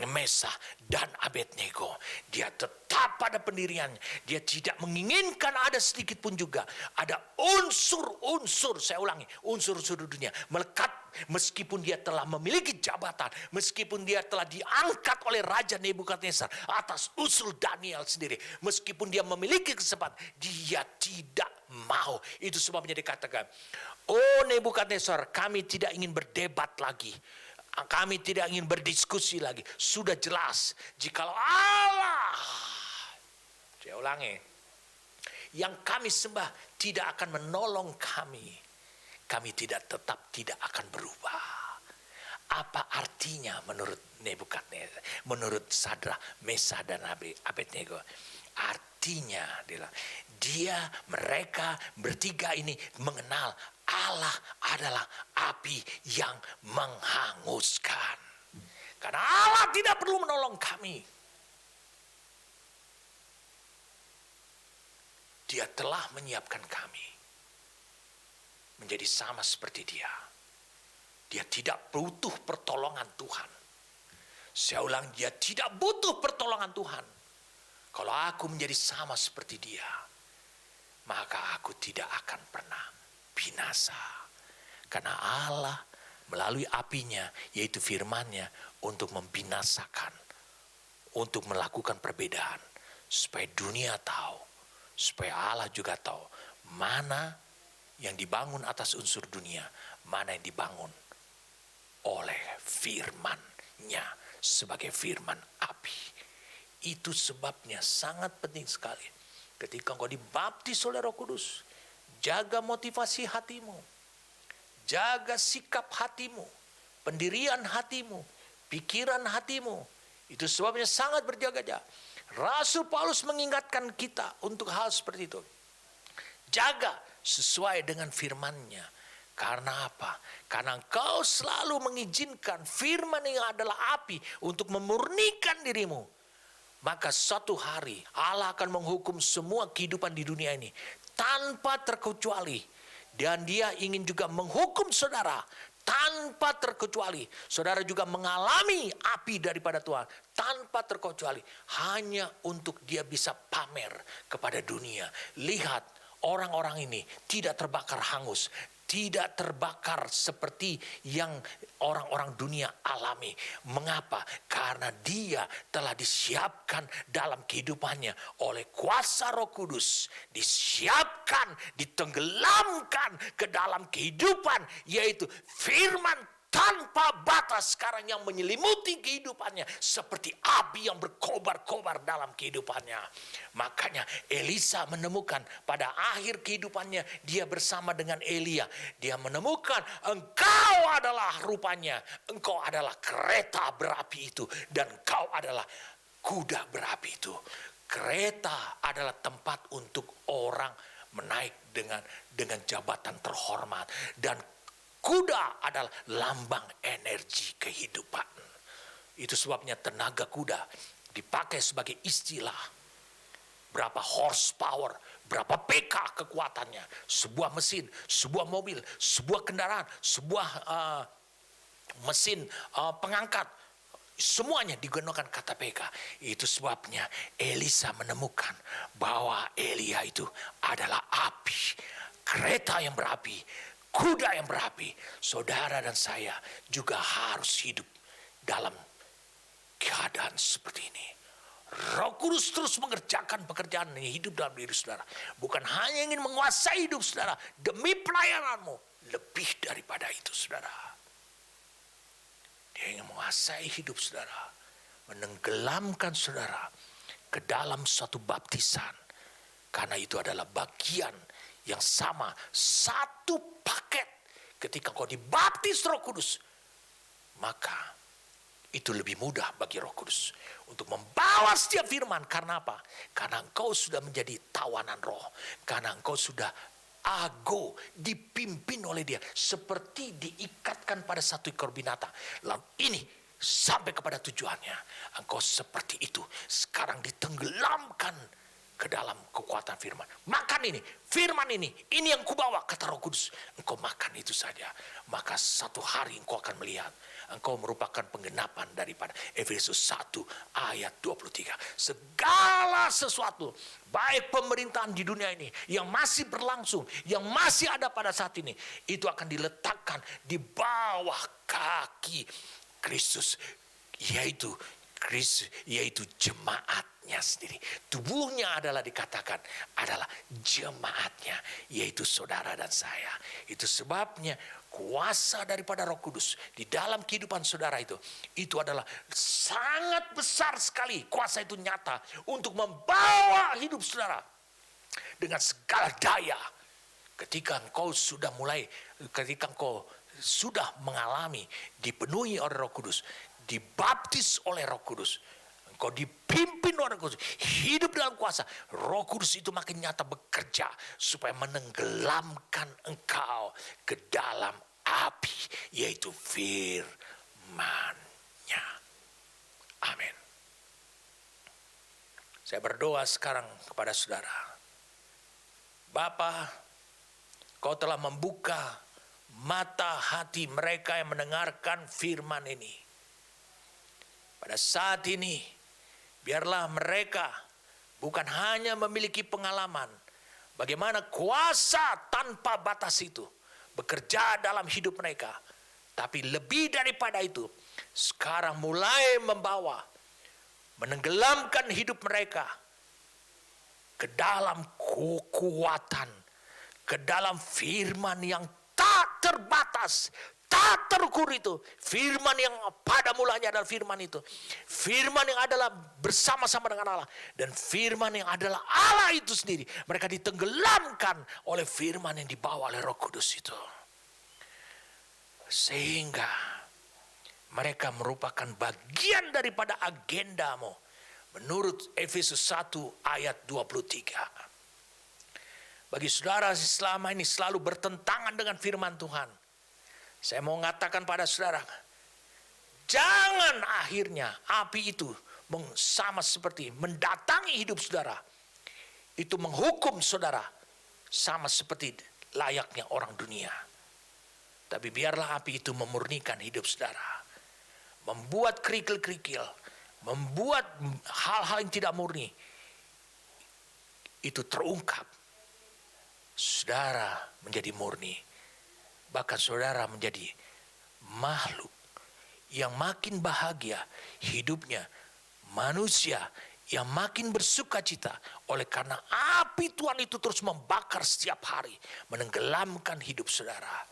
[SPEAKER 1] Mesah, dan Abednego. Dia tetap pada pendiriannya. Dia tidak menginginkan ada sedikit pun juga ada unsur-unsur, saya ulangi, unsur-unsur dunia melekat. Meskipun dia telah memiliki jabatan, meskipun dia telah diangkat oleh Raja Nebukadnezar atas usul Daniel sendiri, meskipun dia memiliki kesempatan, dia tidak mau. Itu sebabnya dikatakan, oh Nebukadnezar, kami tidak ingin berdebat lagi. Kami tidak ingin berdiskusi lagi. Sudah jelas, jikalau Allah, saya ulangi, yang kami sembah tidak akan menolong kami, kami tetap tidak akan berubah. Apa artinya menurut Nebukadnezar, menurut Sadrah, Mesah, dan Abednego? Artinya mereka bertiga ini mengenal Allah adalah api yang menghanguskan. Karena Allah tidak perlu menolong kami. Dia telah menyiapkan kami menjadi sama seperti Dia. Dia tidak butuh pertolongan Tuhan. Saya ulang, dia tidak butuh pertolongan Tuhan. Kalau aku menjadi sama seperti Dia. maka aku tidak akan pernah binasa. Karena Allah melalui apinya, yaitu firman-Nya, untuk membinasakan, untuk melakukan perbedaan. Supaya dunia tahu, supaya Allah juga tahu mana yang dibangun atas unsur dunia, mana yang dibangun oleh firman-Nya sebagai firman api. Itu sebabnya sangat penting sekali. Ketika engkau dibaptis oleh Roh Kudus, jaga motivasi hatimu, jaga sikap hatimu, pendirian hatimu, pikiran hatimu. Itu sebabnya sangat berjaga-jaga. Rasul Paulus mengingatkan kita untuk hal seperti itu. Jaga sesuai dengan firman-Nya. Karena apa? Karena engkau selalu mengizinkan firman yang adalah api untuk memurnikan dirimu. Maka suatu hari Allah akan menghukum semua kehidupan di dunia ini tanpa terkecuali. Dan Dia ingin juga menghukum saudara tanpa terkecuali. Saudara juga mengalami api daripada Tuhan tanpa terkecuali. Hanya untuk Dia bisa pamer kepada dunia. Lihat, orang-orang ini tidak terbakar hangus, tidak terbakar seperti yang orang-orang dunia alami. Mengapa? Karena dia telah disiapkan dalam kehidupannya oleh kuasa Roh Kudus. Disiapkan, ditenggelamkan ke dalam kehidupan, yaitu firman tanpa batas sekarang yang menyelimuti kehidupannya seperti api yang berkobar-kobar dalam kehidupannya. Makanya Elisa menemukan pada akhir kehidupannya dia bersama dengan Elia. Dia menemukan engkau adalah rupanya, engkau adalah kereta berapi itu dan engkau adalah kuda berapi itu. Kereta adalah tempat untuk orang menaik dengan jabatan terhormat, dan kuda adalah lambang energi kehidupan. Itu sebabnya tenaga kuda dipakai sebagai istilah. Berapa horsepower, berapa PK kekuatannya. Sebuah mesin, sebuah mobil, sebuah kendaraan, sebuah mesin pengangkat. Semuanya digunakan kata PK. Itu sebabnya Elisa menemukan bahwa Elia itu adalah api. Kereta yang berapi, kuda yang berapi. Saudara dan saya juga harus hidup dalam keadaan seperti ini. Roh Kudus terus mengerjakan pekerjaan yang hidup dalam diri saudara. Bukan hanya ingin menguasai hidup saudara demi pelayananmu. Lebih daripada itu saudara. Dia ingin menguasai hidup saudara. Menenggelamkan saudara ke dalam suatu baptisan. Karena itu adalah bagian yang sama, satu paket. Ketika kau dibaptis Roh Kudus, maka itu lebih mudah bagi Roh Kudus untuk membawa setiap firman. Karena apa? Karena engkau sudah menjadi tawanan roh. Karena engkau sudah dipimpin oleh Dia, seperti diikatkan pada satu ekor binatang. Lalu ini sampai kepada tujuannya. Engkau seperti itu sekarang ditenggelamkan ke dalam kekuatan firman. Makan ini, firman ini yang kubawa, kata Roh Kudus. Engkau makan itu saja. Maka satu hari engkau akan melihat, engkau merupakan penggenapan daripada Efesus 1 ayat 23. Segala sesuatu, baik pemerintahan di dunia ini, yang masih berlangsung, yang masih ada pada saat ini, itu akan diletakkan di bawah kaki Kristus, yaitu jemaatnya sendiri. Tubuhnya adalah dikatakan adalah jemaatnya, yaitu saudara dan saya. Itu sebabnya kuasa daripada Roh Kudus di dalam kehidupan saudara itu adalah sangat besar sekali. Kuasa itu nyata untuk membawa hidup saudara dengan segala daya. Ketika engkau sudah mengalami dipenuhi oleh Roh Kudus, dibaptis oleh Roh Kudus, engkau dipimpin oleh Roh Kudus, hidup dalam kuasa, Roh Kudus itu makin nyata bekerja supaya menenggelamkan engkau ke dalam api, yaitu firman-Nya. Amin. Saya berdoa sekarang kepada saudara. Bapa, Kau telah membuka mata hati mereka yang mendengarkan firman ini. Pada saat ini, biarlah mereka bukan hanya memiliki pengalaman, Bagaimana kuasa tanpa batas itu bekerja dalam hidup mereka. Tapi lebih daripada itu, sekarang mulai menenggelamkan hidup mereka ke dalam kekuatan, ke dalam firman yang tak terbatas, tak terukur itu. Firman yang pada mulanya adalah firman itu. Firman yang adalah bersama-sama dengan Allah. Dan firman yang adalah Allah itu sendiri. Mereka ditenggelamkan oleh firman yang dibawa oleh Roh Kudus itu. Sehingga mereka merupakan bagian daripada agendamu. Menurut Efesus 1 ayat 23. Bagi saudara selama ini selalu bertentangan dengan firman Tuhan, saya mau mengatakan pada saudara, jangan akhirnya api itu sama seperti mendatangi hidup saudara. Itu menghukum saudara sama seperti layaknya orang dunia. Tapi biarlah api itu memurnikan hidup saudara. Membuat kerikil-kerikil, membuat hal-hal yang tidak murni itu terungkap. Saudara menjadi murni. Bahkan saudara menjadi makhluk yang makin bahagia hidupnya. Manusia yang makin bersuka cita. Oleh karena api Tuhan itu terus membakar setiap hari. Menenggelamkan hidup saudara.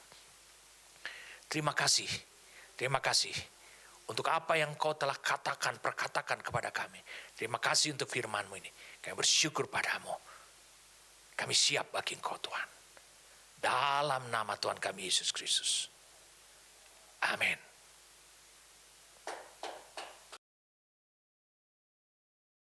[SPEAKER 1] Terima kasih. Terima kasih. Untuk apa yang kau telah perkatakan kepada kami. Terima kasih untuk firman-Mu ini. Kami bersyukur padamu. Kami siap bagi Engkau Tuhan. Dalam nama Tuhan kami Yesus Kristus. Amin.